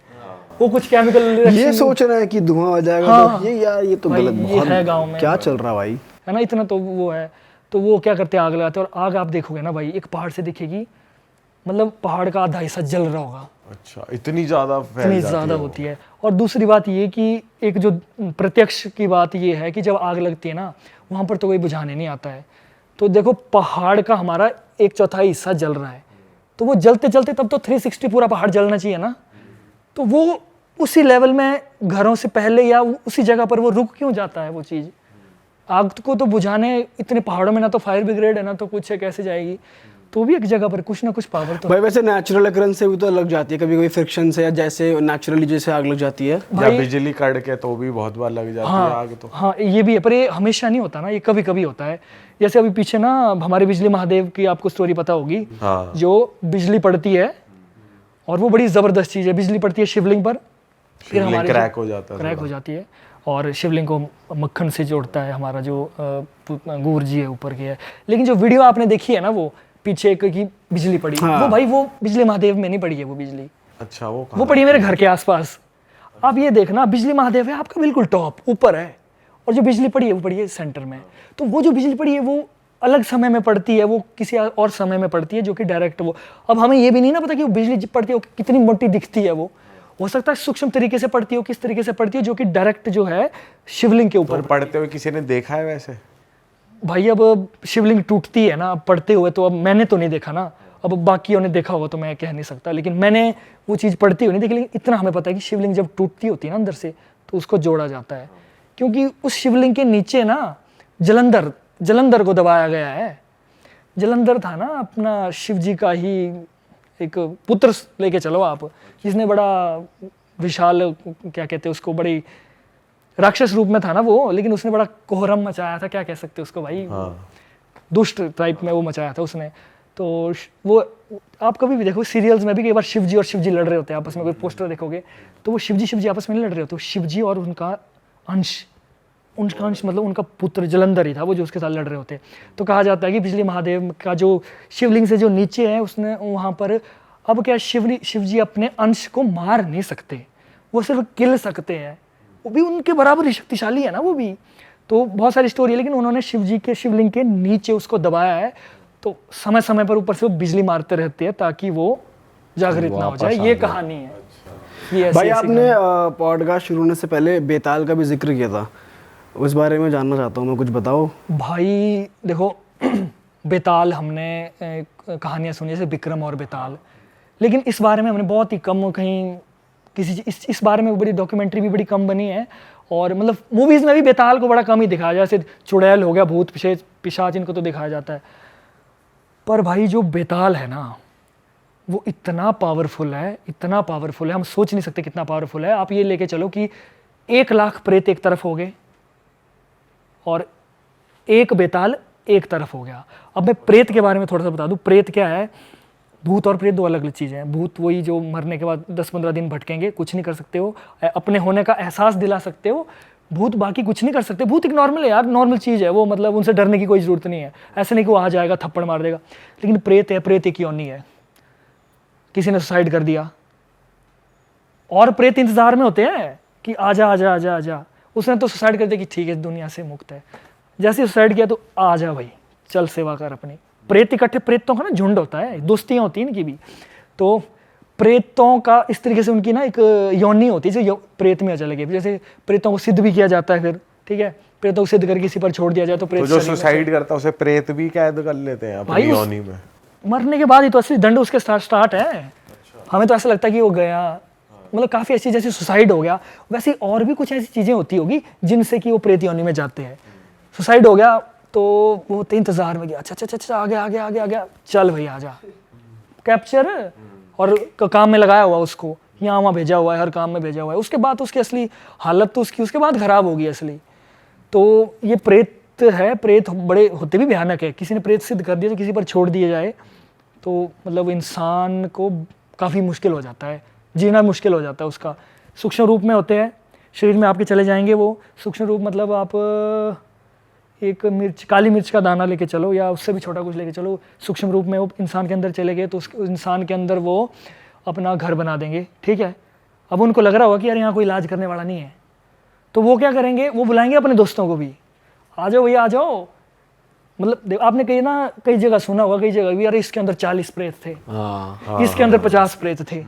वो कुछ केमिकल ये सोच रहा है कि धुआं हो जाएगा। हाँ, तो ये यार ये तो भाई, गलत, ये बहुत है गाँव में क्या चल रहा भाई, है ना, इतना तो वो है। तो वो क्या करते हैं, आग लगाते हैं, और आग आप देखोगे ना भाई एक पहाड़ से दिखेगी, मतलब पहाड़ का आधा हिस्सा जल रहा होगा। अच्छा, इतनी ज़्यादा इतनी ज़्यादा होती है। और दूसरी बात ये कि एक जो प्रत्यक्ष की बात ये है कि जब आग लगती है ना, वहाँ पर तो कोई बुझाने नहीं आता है। तो देखो पहाड़ का हमारा 1/4 हिस्सा जल रहा है, तो वो जलते जलते तब तो 360 पूरा पहाड़ जलना चाहिए ना, तो वो उसी लेवल में घरों से पहले या उसी जगह पर वो रुक क्यों जाता है वो चीज़? आग को तो बुझाने इतने पहाड़ों में ना तो फायर ब्रिगेड है ना तो कुछ है, कैसे जाएगी? तो भी एक जगह पर कुछ ना कुछ पावर तो भाई वैसे नेचुरल अकरेंस से भी तो लग जाती है कभी कभी फ्रिक्शन से, या जैसे नेचुरली जैसे आग लग जाती है, या बिजली कड़के तो भी बहुत बार लग जाती है आग तो। हाँ ये भी है, पर ये हमेशा नहीं होता ना, ये कभी कभी होता है। जैसे अभी पीछे ना हमारे बिजली महादेव की आपको स्टोरी पता होगी, हाँ। जो बिजली पड़ती है और वो बड़ी जबरदस्त चीज़ है, बिजली पड़ती है शिवलिंग पर, फिर हमारे क्रैक हो जाता है, क्रैक हो जाती है और शिवलिंग को मक्खन से जोड़ता है हमारा जो गूर जी है ऊपर के है। लेकिन जो वीडियो आपने देखी है ना वो पीछे एक की बिजली पड़ी, वो भाई वो बिजली महादेव में नहीं पड़ी है वो बिजली। अच्छा वो पड़ी है मेरे घर के आसपास। आप ये देखना, बिजली महादेव है आपका बिल्कुल टॉप ऊपर है, और जो बिजली पड़ी है वो पड़ी है सेंटर में। तो वो जो बिजली पड़ी है वो अलग समय में पड़ती है, वो किसी और समय में पड़ती है जो कि डायरेक्ट वो। अब हमें ये भी नहीं ना पता कि वो बिजली पड़ती है वो कितनी मोटी दिखती है, वो हो सकता है सूक्ष्म तरीके से पड़ती हो, किस तरीके से पड़ती है, जो कि डायरेक्ट जो है शिवलिंग के ऊपर तो पढ़ते हुए किसी ने देखा है वैसे? भाई अब शिवलिंग टूटती है ना पढ़ते हुए, तो अब मैंने तो नहीं देखा ना, अब बाकियों ने देखा होगा तो मैं कह नहीं सकता, लेकिन मैंने वो चीज़ पढ़ती हुई नहीं देखी। लेकिन इतना हमें पता है कि शिवलिंग जब टूटती होती है ना अंदर से तो उसको जोड़ा जाता है, क्योंकि उस शिवलिंग के नीचे ना जलंधर को दबाया गया है। जलंधर था ना अपना शिव जी का ही एक पुत्र लेके चलो आप, जिसने बड़ा विशाल क्या कहते हैं उसको, बड़ी राक्षस रूप में था ना वो, लेकिन उसने बड़ा कोहरम मचाया था, क्या कह सकते हैं उसको भाई, दुष्ट टाइप में वो मचाया था उसने। तो वो आप कभी भी देखो सीरियल्स में भी कई बार शिव जी लड़ रहे होते हैं आपस में, कोई पोस्टर देखोगे तो वो शिव जी आपस में नहीं लड़ रहे होते, शिव जी और उनका अंश मतलब उनका पुत्र जलंधर ही था वो जो उसके साथ लड़ रहे होते। तो कहा जाता है कि बिजली महादेव का जो शिवलिंग से जो नीचे है उसने वहाँ पर, अब क्या शिव जी अपने अंश को मार नहीं सकते, वो सिर्फ किल सकते हैं, वो भी उनके बराबर ही शक्तिशाली है ना वो भी। तो बहुत सारी स्टोरी है, लेकिन उन्होंने शिवलिंग के नीचे उसको दबाया है, तो समय समय पर ऊपर से वो बिजली मारते रहते हैं ताकि वो जागृत ना हो जाए, ये कहानी है। ये भाई आपने पॉडकास्ट शुरू होने से पहले बेताल का भी जिक्र किया था, उस बारे में जानना चाहता हूँ मैं, कुछ बताओ। भाई देखो बेताल हमने कहानियाँ सुनी जैसे विक्रम और बेताल, लेकिन इस बारे में हमने बहुत ही कम कहीं किसी इस बारे में बड़ी डॉक्यूमेंट्री भी बड़ी कम बनी है, और मतलब मूवीज़ में भी बेताल को बड़ा कम ही दिखाया जाए, जैसे चुड़ैल हो गया, भूत पिशाच इनको तो दिखाया जाता है। पर भाई जो बेताल है ना वो इतना पावरफुल है, हम सोच नहीं सकते कितना पावरफुल है। आप ये लेके चलो कि 1 लाख प्रेत एक तरफ हो गए और एक बेताल एक तरफ हो गया। अब मैं प्रेत के बारे में थोड़ा सा बता दूं, प्रेत क्या है, भूत और प्रेत 2 अलग अलग चीज़ें हैं। भूत वही जो मरने के बाद 10-15 दिन भटकेंगे, कुछ नहीं कर सकते हो, अपने होने का एहसास दिला सकते हो। भूत बाकी कुछ नहीं कर सकते। भूत एक नॉर्मल है यार, नॉर्मल चीज़ है वो, मतलब उनसे डरने की कोई ज़रूरत नहीं है, ऐसे नहीं कि वो आ जाएगा थप्पड़ मार देगा। लेकिन प्रेत है, प्रेत एक योनि है, किसी ने सुसाइड कर दिया और प्रेत इंतजार में होते हैं कि आजा आजा आजा आजा, उसने तो सुसाइड कर दिया कि ठीक है दुनिया से मुक्त है, जैसे सुसाइड किया तो आजा भाई चल सेवा कर अपनी। प्रेत इकट्ठे, प्रेतों का ना झुंड होता है, दोस्तियाँ होती हैं इनकी भी, तो प्रेतों का इस तरीके से उनकी ना एक योनि होती है जो प्रेत में चले गए। जैसे प्रेतों को सिद्ध भी किया जाता है, फिर ठीक है प्रेतों को सिद्ध करके किसी पर छोड़ दिया जाए तो प्रेत, तो जो सुसाइड करता है उसे प्रेत भी कैद कर लेते हैं अपनी योनि में। मरने के बाद ही तो असली दंड उसके स्टार्ट है। हमें तो ऐसा लगता है कि वो गया, मतलब काफ़ी ऐसी जैसे सुसाइड हो गया, वैसे और भी कुछ ऐसी चीज़ें होती होगी जिनसे कि वो प्रेत योनि में जाते हैं। सुसाइड हो गया तो वो इंतजार में गया, अच्छा आ गया, चल भाई आजा, कैप्चर और काम में लगाया हुआ उसको, यहाँ वहाँ भेजा हुआ है, हर काम में भेजा हुआ है। उसके बाद उसकी असली हालत तो उसके बाद खराब होगी असली। तो ये प्रेत है, प्रेत बड़े होते भी भयानक है। किसी ने प्रेत सिद्ध कर दिया तो किसी पर छोड़ दिया जाए तो मतलब इंसान को काफ़ी मुश्किल हो जाता है, जीना मुश्किल हो जाता है उसका। सूक्ष्म रूप में होते हैं, शरीर में आपके चले जाएंगे वो। सूक्ष्म रूप मतलब आप एक काली मिर्च का दाना लेके चलो या उससे भी छोटा कुछ लेके चलो, सूक्ष्म रूप में वो इंसान के अंदर चले गए तो उस इंसान के अंदर वो अपना घर बना देंगे, ठीक है। अब उनको लग रहा होगा कि यार यहाँ कोई इलाज करने वाला नहीं है, तो वो क्या करेंगे, वो बुलाएंगे अपने दोस्तों को भी, आ जाओ भैया आ जाओ। मतलब आपने कई जगह सुना होगा, कई जगह भी, यार इसके अंदर 40 प्रेत थे, इसके अंदर 50 प्रेत थे,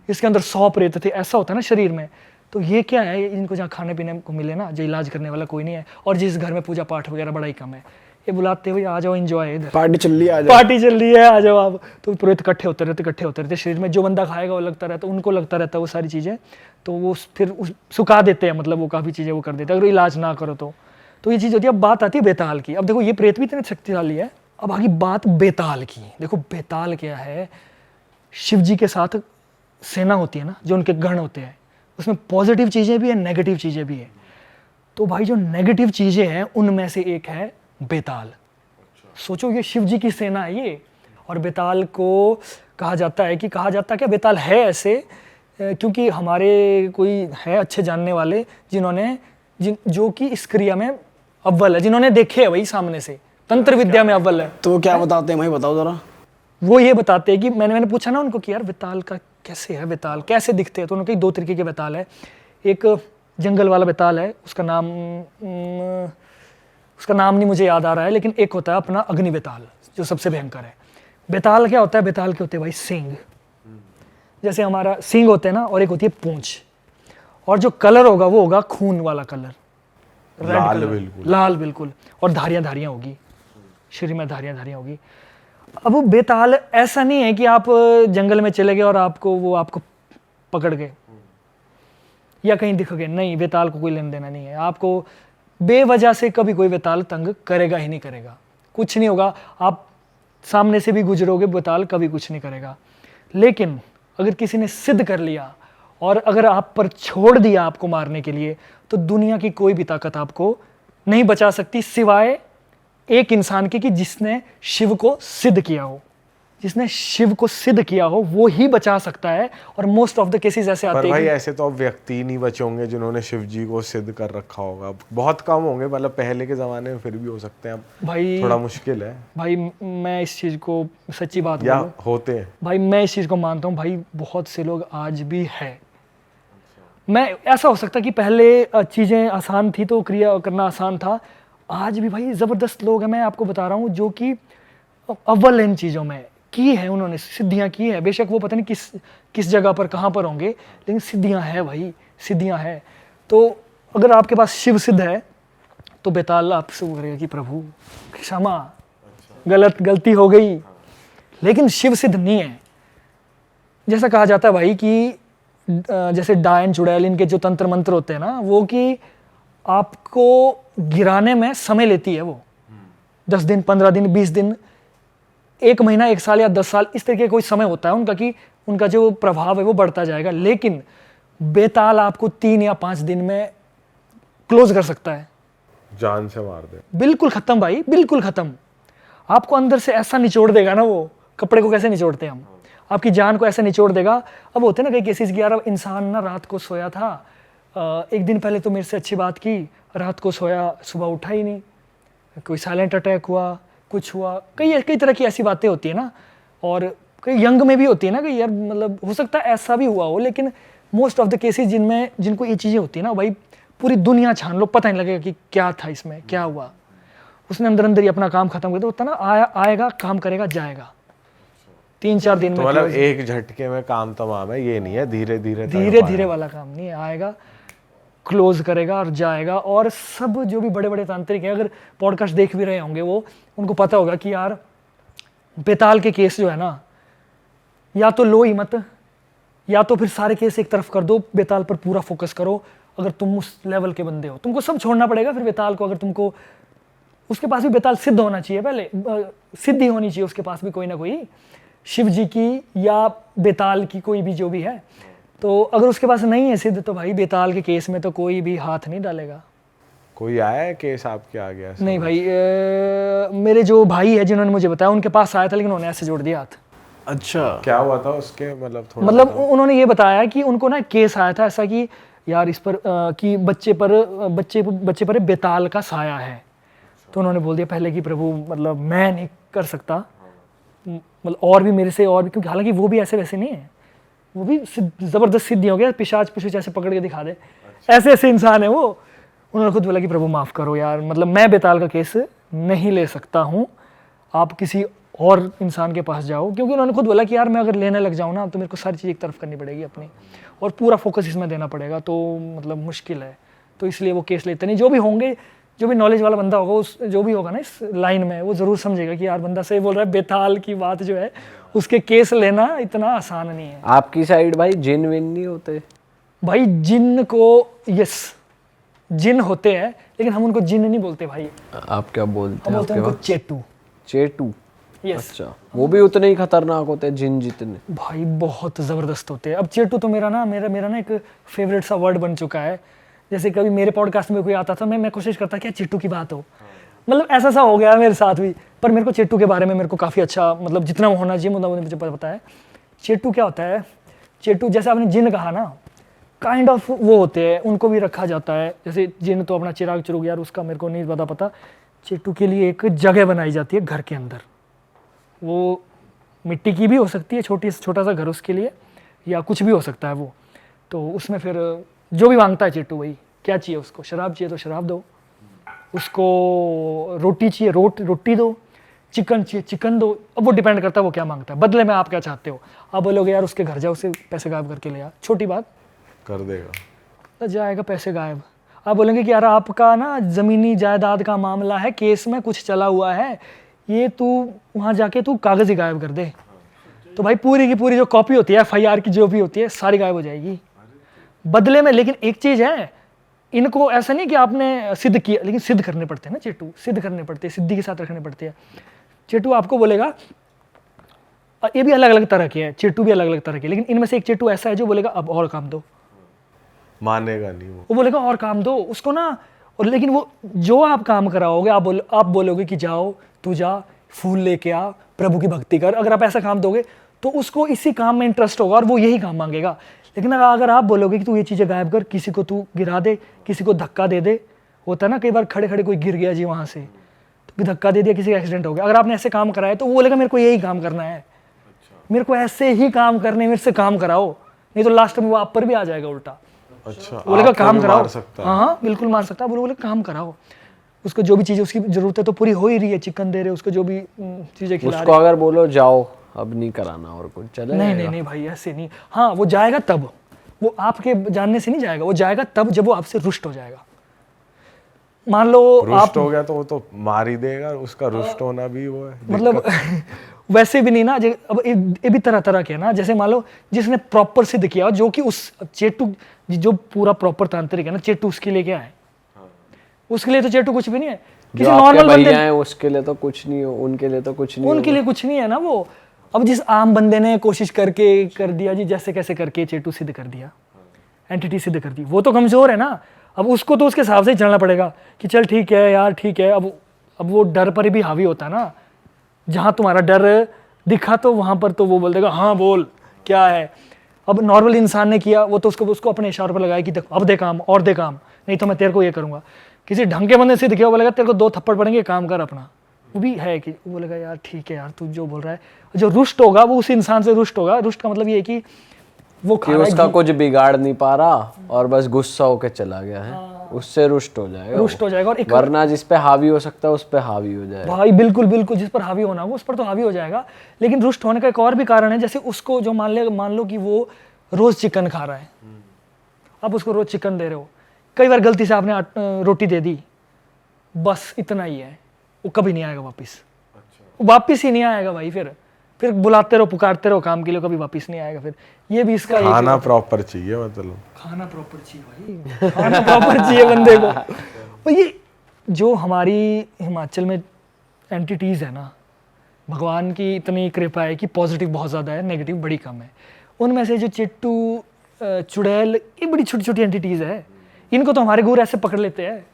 इसके अंदर 100 प्रेत थे, ऐसा होता है ना शरीर में। तो ये क्या है, इनको जहाँ खाने पीने को मिले ना, जो इलाज करने वाला कोई नहीं है, और जिस घर में पूजा पाठ वगैरह बड़ा ही कम है, ये बुलाते हुए आ जाओ, एंजॉय इधर, पार्टी चल रही है आज। पार्टी चल रही है, आ जाओ आप। तो पुरोहित इकट्ठे होते रहते शरीर में, जो बंदा खाएगा वो लगता रहता, उनको लगता रहता है वो सारी चीज़ें, तो वो फिर सुखा देते हैं, मतलब वो काफ़ी चीज़ें वो कर देते हैं अगर इलाज ना करो तो ये चीज़ होती है। अब बात आती है बेताल की। अब देखो ये प्रेत भी इतने शक्तिशाली है। अब आगे बात बेताल की। देखो बेताल क्या है, शिव जी के साथ सेना होती है ना, जो उनके गण होते हैं, उसमें पॉजिटिव चीज़ें भी है, नेगेटिव चीज़ें भी है। तो भाई जो नेगेटिव चीज़ें हैं उनमें से एक है बेताल। सोचो ये शिव जी की सेना है ये, और बेताल को कहा जाता है क्या बेताल है ऐसे, क्योंकि हमारे कोई है अच्छे जानने वाले जिन्होंने जो कि इस क्रिया में अव्वल है, जिन्होंने देखे है वही सामने से, तंत्र विद्या में अव्वल है। तो क्या बताते हैं भाई, बताओ जरा। वो ये बताते हैं कि मैंने पूछा ना उनको कि यार बेताल का कैसे है, बेताल कैसे दिखते हैं, तो उन्होंने कहा 2 तरीके के बेताल है। एक जंगल वाला बेताल है, उसका नाम नहीं मुझे याद आ रहा है, लेकिन एक होता है अपना अग्नि बेताल जो सबसे भयंकर है। बेताल क्या होता है, बेताल के होते हैं भाई सींग, जैसे हमारा सींग होते हैं ना, और एक होती है पूंछ, और जो कलर होगा वो होगा खून वाला कलर, रेड लाल कलर, बिल्कुल। लाल बिल्कुल, और धारियां होगी शरीर में, धारियां होगी। अब वो बेताल ऐसा नहीं है कि आप जंगल में चले गए और आपको पकड़ गए या कहीं दिख गए, नहीं, बेताल को कोई लेन देना नहीं है। आपको बेवजह से कभी कोई बेताल तंग करेगा ही नहीं करेगा, कुछ नहीं होगा। आप सामने से भी गुजरोगे, बेताल कभी कुछ नहीं करेगा। लेकिन अगर किसी ने सिद्ध कर लिया और अगर आप पर छोड़ दिया आपको मारने के लिए, तो दुनिया की कोई भी ताकत आपको नहीं बचा सकती, सिवाय एक इंसान के कि जिसने शिव को सिद्ध किया हो। जिसने शिव को सिद्ध किया हो वो ही बचा सकता है, और मोस्ट ऑफ द केसेस ऐसे आते पर हैं भाई कि ऐसे तो अब व्यक्ति ही नहीं बचे होंगे जिन्होंने शिव जी को सिद्ध कर रखा होगा, बहुत कम होंगे, मतलब पहले के जमाने में फिर भी हो सकते हैं, अब भाई थोड़ा मुश्किल है। भाई मैं इस चीज़ को सच्ची बात या बोलूं होते हैं भाई, मैं इस चीज़ को मानता हूँ भाई, बहुत से लोग आज भी है। मैं ऐसा हो सकता कि पहले चीज़ें आसान थी तो क्रिया करना आसान था, आज भी भाई ज़बरदस्त लोग हैं, मैं आपको बता रहा हूँ, जो कि अव्वल इन चीज़ों में की है, उन्होंने सिद्धियाँ की है। बेशक वो पता नहीं किस जगह पर कहाँ पर होंगे, लेकिन सिद्धियाँ है भाई, सिद्धियाँ है। तो अगर आपके पास शिव सिद्ध है तो बेताल आपसे वो करेगा कि प्रभु क्षमा, गलती हो गई। लेकिन शिव सिद्ध नहीं है, जैसा कहा जाता है भाई कि जैसे डायन चुड़ैल इनके जो तंत्र मंत्र होते हैं ना, वो कि आपको गिराने में समय लेती है, वो 10 दिन 15 दिन 20 दिन 1 महीना 1 साल या 10 साल, इस तरीके का कोई समय होता है उनका कि उनका जो प्रभाव है वो बढ़ता जाएगा। लेकिन बेताल आपको 3 या 5 दिन में क्लोज कर सकता है, जान से मार दे, बिल्कुल खत्म भाई, बिल्कुल खत्म। आपको अंदर से ऐसा निचोड़ देगा ना, वो कपड़े को कैसे निचोड़ते हैं हम, आपकी जान को ऐसे निचोड़ देगा। अब होते हैं ना कई केसेस की, यार अब इंसान ना रात को सोया था, 1 दिन पहले तो मेरे से अच्छी बात की, रात को सोया, सुबह उठा ही नहीं, कोई साइलेंट अटैक हुआ, कुछ हुआ, कई तरह की ऐसी बातें होती है ना। और कई यंग में भी होती है ना कि यार मतलब हो सकता है ऐसा भी हुआ हो, लेकिन मोस्ट ऑफ द केसेस जिनको ये चीज़ें होती है ना भाई, पूरी दुनिया छान लो, पता नहीं लगेगा कि क्या था इसमें, क्या हुआ। उसने अंदर ही अपना काम खत्म कर दिया, होता ना, आएगा काम करेगा जाएगा, 3-4 दिन तो में मतलब close। एक झटके में काम तमाम है, ये नहीं है धीरे धीरे वाला काम नहीं है, आएगा क्लोज करेगा और जाएगा। और सब जो भी बड़े बड़े तांत्रिक हैं, अगर पॉडकास्ट देख भी रहे होंगे वो, उनको पता होगा कि यार बेताल के केस जो है ना, या तो लो ही मत, या तो फिर सारे केस एक तरफ कर दो, बेताल पर पूरा फोकस करो। अगर तुम उस लेवल के बंदे हो, तुमको सब छोड़ना पड़ेगा फिर बेताल को। अगर तुमको, उसके पास भी बेताल सिद्ध होना चाहिए, पहले सिद्धि होनी चाहिए उसके पास भी कोई ना कोई, शिव जी की या बेताल की, कोई भी जो भी है। तो अगर उसके पास नहीं है सिद्ध, तो भाई बेताल के केस में तो कोई भी हाथ नहीं डालेगा। कोई आया है केस आपके आ गया? नहीं भाई, मेरे जो भाई है जिन्होंने मुझे बताया, उनके पास आया था, लेकिन उन्होंने ऐसे जोड़ दिया हाथ। अच्छा, क्या हुआ था उसके, मतलब थोड़ा मतलब उन्होंने ये बताया कि उनको ना केस आया था ऐसा कि यार इस पर कि बच्चे पर बेताल का साया है। तो उन्होंने बोल दिया पहले कि प्रभु मतलब मैं नहीं कर सकता, मतलब और भी मेरे से और भी, क्योंकि हालांकि वो भी ऐसे वैसे नहीं है, वो भी ज़बरदस्त सिद्धि हो गया, पिशाच ऐसे पकड़ के दिखा दे, ऐसे इंसान है वो। उन्होंने खुद बोला कि प्रभु माफ़ करो यार, मतलब मैं बेताल का केस नहीं ले सकता हूँ, आप किसी और इंसान के पास जाओ। क्योंकि उन्होंने खुद बोला कि यार मैं अगर लेने लग जाऊँ ना, तो मेरे को सारी चीज़ एक तरफ करनी पड़ेगी अपनी, और पूरा फोकस इसमें देना पड़ेगा, तो मतलब मुश्किल है। तो इसलिए वो केस लेते नहीं। जो भी होंगे, जो भी नॉलेज वाला बंदा होगा, उस जो भी होगा ना इस लाइन में, वो ज़रूर समझेगा कि यार बंदा सही बोल रहा है। बेताल की बात जो है उसके केस लेना इतना आसान नहीं है। आपकी साइड भाई जिन विन नहीं होते? भाई जिन को, यस जिन होते हैं, लेकिन हम उनको जिन नहीं बोलते भाई, आप क्या बोलते हम हैं? बोलते हैं उनको चेटू। चेटू? यस अच्छा, वो भी उतने ही खतरनाक होते हैं जिन जितने? भाई बहुत ज़बरदस्त होते हैं। अब चेटू तो मेरा ना एक फेवरेट सा वर्ड बन चुका है। जैसे कभी मेरे पॉडकास्ट में कोई आता था, मैं कोशिश करता कि चेटू की बात हो, मतलब ऐसा सा हो गया मेरे साथ भी। पर मेरे को चेटू के बारे में मेरे को काफ़ी अच्छा, मतलब जितना होना चाहिए मुझे पता है। चेटू क्या होता है? चेटू जैसे आपने जिन कहा ना, काइंड ऑफ वो होते हैं, उनको भी रखा जाता है। जैसे जिन तो अपना चिराग चुरुग, यार उसका मेरे को नहीं पता। चेटू के लिए एक जगह बनाई जाती है घर के अंदर, वो मिट्टी की भी हो सकती है, छोटा सा घर उसके लिए, या कुछ भी हो सकता है वो। तो उसमें फिर जो भी मांगता है चेटू, वही क्या चाहिए उसको, शराब चाहिए तो शराब दो, उसको रोटी चाहिए रोटी दो, चिकन चाहिए चिकन दो। अब वो डिपेंड करता है वो क्या मांगता है, बदले में आप क्या चाहते हो। आप बोलोगे यार उसके घर जाओ, उससे पैसे गायब करके ले आ, छोटी बात, कर देगा, तो जाएगा पैसे गायब। आप बोलेंगे कि यार आपका ना ज़मीनी जायदाद का मामला है, केस में कुछ चला हुआ है, ये तू वहाँ जाके तू कागज़ ही गायब कर दे, तो भाई पूरी की पूरी जो कॉपी होती है FIR की जो भी होती है सारी गायब हो जाएगी बदले में। लेकिन एक चीज़ है, इनको ऐसा नहीं कि आपने सिद्ध किया, लेकिन सिद्ध करने पड़ते हैं ना चेटू, सिद्ध करने पड़ते हैं, सिद्धि के साथ रखने पड़ते हैं। चेटू आपको बोलेगा, ये भी अलग अलग तरह के हैं, चेटू भी अलग अलग तरह के, लेकिन इनमें से एक चेटू ऐसा है जो बोलेगा अब और काम दो, मानेगा नहीं वो बोलेगा और काम दो उसको ना। और लेकिन वो जो आप काम कराओगे, आप बोलोगे कि जाओ तू जा फूल लेके आ, प्रभु की भक्ति कर, अगर आप ऐसा काम दोगे तो उसको इसी काम में इंटरेस्ट होगा और वो यही काम मांगेगा। लेकिन अगर आप बोलोगे कि तू ये चीज़ें गायब कर, किसी को तू गिरा दे, किसी को धक्का दे दे, होता है ना कई बार खड़े खड़े कोई गिर गया जी वहाँ से, तो धक्का दे दिया, किसी का एक्सीडेंट हो गया, अगर आपने ऐसे काम कराया तो वो बोलेगा मेरे को यही काम करना है, मेरे को ऐसे ही काम करने, मेरे से काम कराओ, नहीं तो लास्ट में वो आप पर भी आ जाएगा उल्टा। अच्छा, बोलेगा काम कराओ, सकता हाँ हाँ बिल्कुल मार सकता है, बोले काम कराओ, उसको जो भी चीज़ें उसकी ज़रूरत है तो पूरी हो ही रही है, चिकन दे रहे उसको, जो भी चीज़ें खिला रहे। उसको अगर बोलो जाओ अब नहीं कराना और कुछ चले, नहीं भाई ऐसे नहीं। हाँ वो जाएगा तब, वो आपके जानने से नहीं जाएगा, वो जाएगा तब जब वो आपसे रुष्ट हो जाएगा। मान लो रुष्ट हो गया तो वो तो मार ही देगा, उसका रुष्ट होना भी वो है मतलब वैसे भी नहीं ना, अब ये भी तरह तरह के है ना। जैसे मान लो जिसने प्रॉपर सिद्ध किया, जो कि उस चेटू जो पूरा प्रॉपर तांत्रिक है ना, चेटू उसके लिए क्या है, उसके लिए तो चेटू कुछ भी नहीं है। किसी नॉर्मल बंदे हैं उसके लिए तो कुछ नहीं हो, उनके लिए तो कुछ नहीं, उनके लिए कुछ नहीं है ना वो। अब जिस आम बंदे ने कोशिश करके कर दिया जी, जैसे कैसे करके चेटू सिद्ध कर दिया, एंटिटी सिद्ध कर दी, वो तो कमजोर है ना। अब उसको तो उसके हिसाब से ही चलना पड़ेगा कि चल ठीक है यार ठीक है। अब वो डर पर भी हावी होता है ना, जहाँ तुम्हारा डर दिखा तो वहाँ पर तो वो बोल देगा हाँ बोल क्या है। अब नॉर्मल इंसान ने किया वो तो उसको अपने इशारे पर लगाया कि अब दे काम और दे काम, नहीं तो मैं तेरे को ये करूँगा। किसी ढंग के बंदे से दिखे वो बोलेगा तेरे को 2 थप्पड़ पड़ेंगे, काम कर अपना। वो भी है कि वो बोलेगा यार ठीक है यार तू जो बोल रहा है। जो रुष्ट होगा वो उस इंसान से रुष्ट होगा। रुष्ट का मतलब ये है कि वो कि उसका कुछ बिगाड़ नहीं पा रहा और बस गुस्सा होकर चला गया है, उससे रुष्ट हो जाएगा। और वरना जिस पे हावी हो सकता है उस पे हावी हो जाएगा। भाई बिल्कुल बिल्कुल, जिस पर हावी होना हो उस पर तो हावी हो जाएगा। लेकिन रुष्ट होने का एक और भी कारण है, जैसे उसको जो मान लो कि वो रोज चिकन खा रहा है, आप उसको रोज चिकन दे रहे हो, कई बार गलती से आपने रोटी दे दी, बस इतना ही है, वो कभी नहीं आएगा वापस। वापिस ही नहीं आएगा भाई। फिर बुलाते रहो पुकारते रहो काम के लिए, कभी वापस नहीं आएगा। फिर ये भी इसका खाना प्रॉपर चाहिए, मतलब खाना प्रॉपर चाहिए भाई, खाना प्रॉपर चाहिए बंदे को। और ये जो हमारी हिमाचल में एंटिटीज़ है ना, भगवान की इतनी कृपा है कि पॉजिटिव बहुत ज़्यादा है, नेगेटिव बड़ी कम है। उनमें से जो चिट्टू चुड़ैल, ये बड़ी छोटी छोटी एंटिटीज़ है। इनको तो हमारे गुरु ऐसे पकड़ लेते हैं,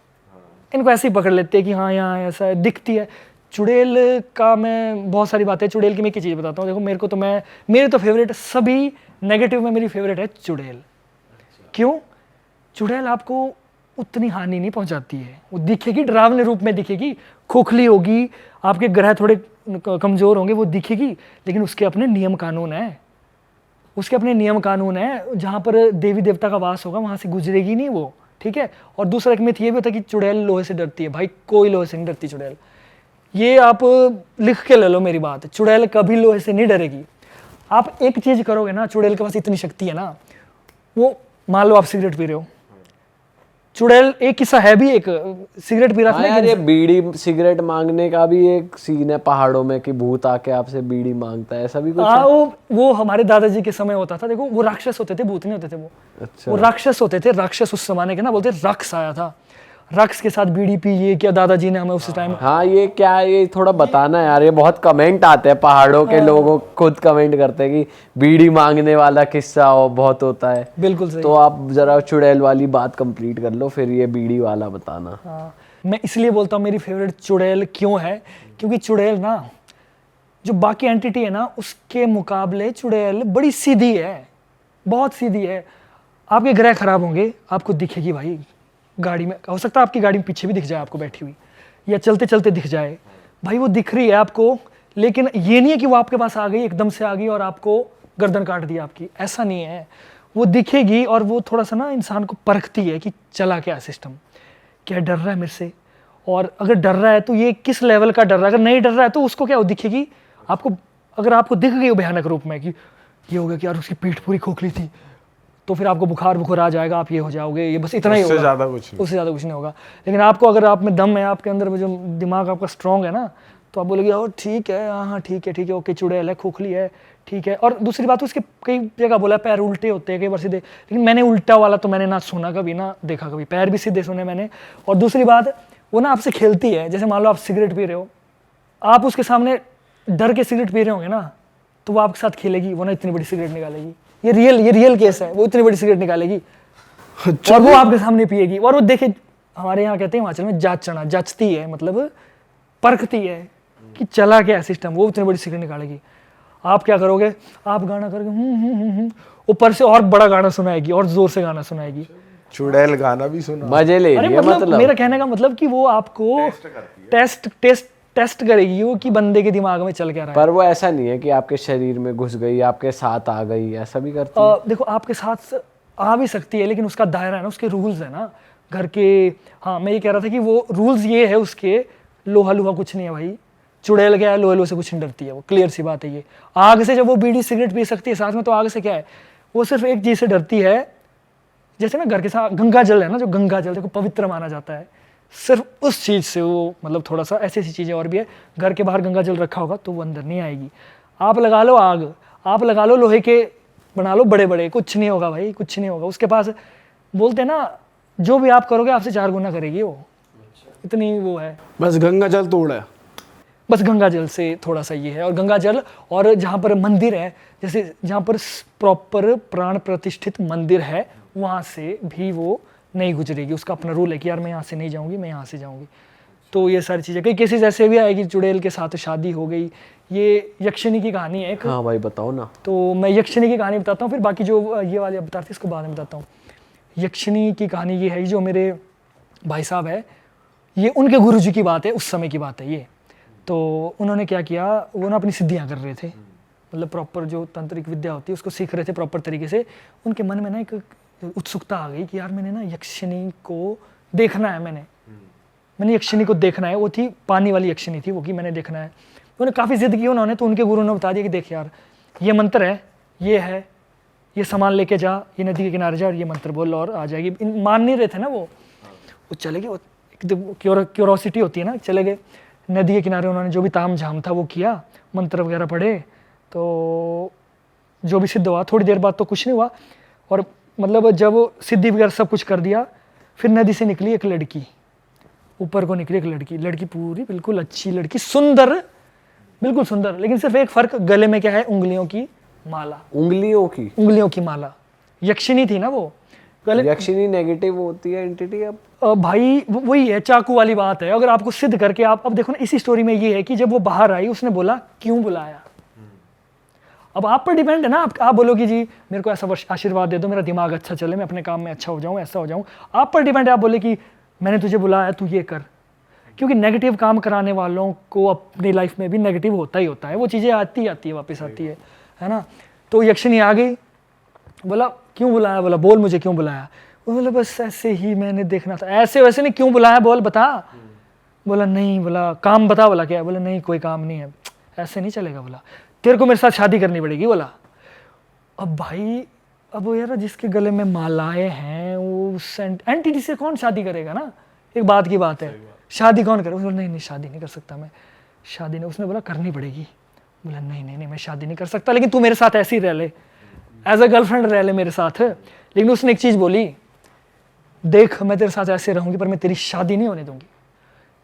इनको ऐसे ही पकड़ लेते हैं कि हाँ यहाँ ऐसा है, दिखती है। चुड़ैल का मैं बहुत सारी बातें, चुड़ैल की मैं एक चीज़ बताता हूँ। देखो मेरे तो फेवरेट, सभी नेगेटिव में मेरी फेवरेट है चुड़ैल। क्यों? चुड़ैल आपको उतनी हानि नहीं पहुंचाती है। वो दिखेगी डरावने रूप में दिखेगी, खोखली होगी, आपके ग्रह थोड़े कमज़ोर होंगे, वो दिखेगी, लेकिन उसके अपने नियम कानून है। जहाँ पर देवी देवता का वास होगा वहाँ से गुजरेगी नहीं वो, ठीक है। और दूसरा एक मिथ ये भी होता है कि चुड़ैल लोहे से डरती है। भाई कोई लोहे से नहीं डरती चुड़ैल, ये आप लिख के ले लो मेरी बात, चुड़ैल कभी लोहे से नहीं डरेगी। आप एक चीज़ करोगे ना, चुड़ैल के पास इतनी शक्ति है ना, वो मान लो आप सिगरेट पी रहे हो, चुड़ैल एक किस्सा है भी, एक सिगरेट पी रहा था हाँ ना, यार, ये बीड़ी सिगरेट मांगने का भी एक सीन है पहाड़ों में कि भूत आके आपसे बीड़ी मांगता है, ऐसा भी कुछ है? वो हमारे दादाजी के समय होता था। देखो वो राक्षस होते थे, भूत नहीं होते थे वो। अच्छा। वो राक्षस होते थे, राक्षस उस जमाने के ना बोलते रक्स आया था, रक्स के साथ बीड़ी पी, ये क्या दादाजी ने हमें उस टाइम। हाँ ये क्या है, ये थोड़ा बताना यार, ये बहुत कमेंट आते हैं पहाड़ों के लोगों, खुद कमेंट करते हैं कि बीड़ी मांगने वाला किस्सा बहुत होता है। बिल्कुल सही। तो आप जरा चुड़ैल वाली बात कंप्लीट कर लो, फिर ये बीड़ी वाला बताना। हाँ, मैं इसलिए बोलता हूँ मेरी फेवरेट चुड़ैल क्यों है, क्योंकि चुड़ैल ना जो बाकी एंटिटी है ना उसके मुकाबले चुड़ैल बड़ी सीधी है, बहुत सीधी है। आपके ग्रह खराब होंगे, आपको दिखेगी भाई गाड़ी में, हो सकता है आपकी गाड़ी में पीछे भी दिख जाए आपको बैठी हुई, या चलते चलते दिख जाए भाई, वो दिख रही है आपको। लेकिन ये नहीं है कि वो आपके पास आ गई, एकदम से आ गई और आपको गर्दन काट दी आपकी, ऐसा नहीं है। वो दिखेगी और वो थोड़ा सा ना इंसान को परखती है कि चला क्या सिस्टम, क्या डर रहा है मेरे से, और अगर डर रहा है तो ये किस लेवल का डर रहा है, अगर नहीं डर रहा है तो उसको क्या दिखेगी आपको। अगर आपको दिख गई भयानक रूप में कि ये हो गया कि यार उसकी पीठ पूरी खोखली थी, तो फिर आपको बुखार आ जाएगा, आप ये हो जाओगे, ये बस इतना ही होगा, उससे ज़्यादा कुछ नहीं, उससे ज़्यादा कुछ नहीं होगा। लेकिन आपको अगर आप में दम है, आपके अंदर में जो दिमाग आपका स्ट्रांग है ना, तो आप बोलेगे और ठीक है, हाँ ठीक है ओके, चुड़ैल है, खोखली है, ठीक है। और दूसरी बात, उसके कई जगह बोला पैर उल्टे होते हैं, कई बार सीधे, लेकिन मैंने उल्टा वाला तो मैंने ना सुना कभी, ना देखा कभी, पैर भी सीधे सुने मैंने। और दूसरी बात, वो ना आपसे खेलती है। जैसे मान लो आप सिगरेट पी रहे हो, आप उसके सामने डर के सिगरेट पी रहे होंगे ना, तो वो आपके साथ खेलेगी, वो ना इतनी बड़ी सिगरेट निकालेगी। ये रियल केस है, वो इतनी बड़ी सिगरेट निकालेगी और वो आपके सामने पिएगी। और वो देखे, हमारे यहाँ कहते हैं हिमाचल में जांचना, जांचती है, मतलब परखती है कि चला क्या सिस्टम, वो इतनी बड़ी सिगरेट निकालेगी। आप क्या करोगे, आप गाना करोगे, ऊपर से और बड़ा गाना सुनाएगी और जोर से गाना सुनाएगी। चुड़ैल गाना भी सुना, मजे ले अरे रही है मतलब मेरा कहने का मतलब कि वो आपको टेस्ट करेगी वो कि बंदे के दिमाग में चल क्या रहा है। पर वो ऐसा नहीं है कि आपके शरीर में घुस गई, आपके साथ आ गई, ऐसा भी करती है? देखो आपके साथ आ भी सकती है, लेकिन उसका दायरा है ना, उसके रूल्स है ना घर के। हाँ, मैं ये कह रहा था कि वो रूल्स ये है उसके, लोहा कुछ नहीं है भाई। चुड़ैल क्या है, लोहे से कुछ नहीं डरती है, वो क्लियर सी बात है। ये आग से जब वो बीड़ी सिगरेट पी सकती है साथ में, तो आग से क्या है, वो सिर्फ एक चीज़ से डरती है। जैसे ना घर के साथ गंगा जल है ना, जो गंगा जल देखो पवित्र माना जाता है, सिर्फ उस चीज़ से वो, मतलब थोड़ा सा ऐसी चीज़ें और भी है। घर के बाहर गंगा जल रखा होगा तो वो अंदर नहीं आएगी। आप लगा लो आग, आप लगा लो लोहे के बना लो बड़े, कुछ नहीं होगा भाई, कुछ नहीं होगा। उसके पास बोलते हैं ना, जो भी आप करोगे आपसे 4 गुना करेगी वो, इतनी वो है। बस गंगा जल तोड़ है, बस गंगा जल से थोड़ा सा ये है। और गंगा जल, और जहाँ पर मंदिर है, जैसे जहाँ पर प्रॉपर प्राण प्रतिष्ठित मंदिर है, वहाँ से भी वो नहीं गुजरेगी। उसका अपना रूल है कि यार मैं यहाँ से नहीं जाऊँगी, मैं यहाँ से जाऊँगी। तो ये सारी चीज़ें, कई केसेस ऐसे भी आए कि चुड़ैल के साथ शादी हो गई। ये यक्षिणी की कहानी है एक। हाँ भाई बताओ ना। तो मैं यक्षिणी की कहानी बताता हूँ, फिर बाकी जो ये वाली बता रही थी इसको बाद में बताता हूँ। यक्षिणी की कहानी ये है, जो मेरे भाई साहब है, ये उनके गुरुजी की बात है, उस समय की बात है ये। तो उन्होंने क्या किया, वो ना अपनी सिद्धियाँ कर रहे थे, मतलब प्रॉपर जो तांत्रिक विद्या होती है उसको सीख रहे थे प्रॉपर तरीके से। उनके मन में ना एक उत्सुकता आ गई कि यार मैंने ना यक्षिणी को देखना है, मैंने यक्षिणी को देखना है। वो थी पानी वाली यक्षिणी थी वो, कि मैंने देखना है। उन्होंने काफ़ी जिद की उन्होंने, तो उनके गुरु ने बता दिया कि देख यार, ये मंत्र है, ये सामान लेके जा, ये नदी के किनारे जा और ये मंत्र बोल और आ जाएगी। मान नहीं रहे थे ना वो चले गए। वो क्यूरोसिटी होती है ना, चले गए नदी के किनारे। उन्होंने जो भी ताम झाम था वो किया, मंत्र वगैरह पढ़े, तो जो भी सिद्ध हुआ। थोड़ी देर बाद तो कुछ नहीं हुआ, और मतलब जब सिद्धि वगैरह सब कुछ कर दिया, फिर नदी से निकली एक लड़की, ऊपर को निकली एक लड़की पूरी बिल्कुल अच्छी लड़की, सुंदर, बिल्कुल सुंदर। लेकिन सिर्फ एक फर्क, गले में क्या है, उंगलियों की माला। उंगलियों की माला। यक्षिणी थी ना वो। यक्षिणी नेगेटिव होती है एंटिटी? अब भाई वही है, चाकू वाली बात है। अगर आपको सिद्ध करके आप, अब देखो ना इसी स्टोरी में ये है कि जब वो बाहर आई, उसने बोला क्यों बुलाया। अब आप पर डिपेंड है ना, आप बोलोगे जी मेरे को ऐसा आशीर्वाद दे दो, मेरा दिमाग अच्छा चले, मैं अपने काम में अच्छा हो जाऊं, ऐसा हो जाऊं। आप पर डिपेंड है, आप बोले कि मैंने तुझे बुलाया, तू ये कर। क्योंकि नेगेटिव काम कराने वालों को अपनी लाइफ में भी नेगेटिव होता ही होता है, वो चीज़ें आती है, वापस आती है ना। तो यक्षिणी आ गई, बोला क्यों बुलाया, बोला बोल मुझे क्यों बुलाया। बोला बस ऐसे ही मैंने देखना था। ऐसे वैसे नहीं, क्यों बुलाया बोल बता। बोला नहीं, बोला काम बता। बोला क्या। बोला नहीं कोई काम नहीं है, ऐसे नहीं चलेगा। बोला तेरे को मेरे साथ शादी करनी पड़ेगी। बोला अब भाई अब यार जिसके गले में मालाएं हैं वो एंटिटी से कौन शादी करेगा ना, एक बात की बात है, शादी कौन करे? उसने बोला नहीं नहीं शादी नहीं कर सकता मैं, शादी नहीं। उसने बोला करनी पड़ेगी। बोला नहीं नहीं नहीं मैं शादी नहीं कर सकता, लेकिन तू मेरे साथ ऐसे ही रह ले, एज अ गर्लफ्रेंड रह ले मेरे साथ। लेकिन उसने एक चीज़ बोली, देख मैं तेरे साथ ऐसे रहूंगी पर मैं तेरी शादी नहीं होने दूंगी,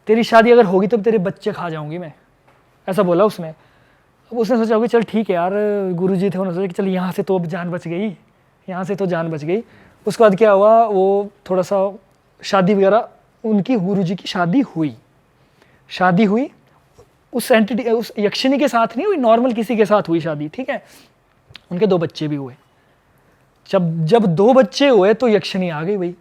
तेरी शादी अगर होगी तो तेरे बच्चे खा जाऊंगी मैं, ऐसा बोला उसने। अब उसने सोचा होगा चल ठीक है यार, गुरुजी थे, उन्होंने सोचा कि चल यहाँ से तो अब जान बच गई, यहाँ से तो जान बच गई। उसके बाद क्या हुआ, वो थोड़ा सा शादी वगैरह, उनकी गुरुजी की शादी हुई उस एंटिटी, उस यक्षिणी के साथ नहीं हुई, नॉर्मल किसी के साथ हुई शादी, ठीक है। उनके 2 बच्चे भी हुए। जब 2 बच्चे हुए तो यक्षिणी आ गई भाई।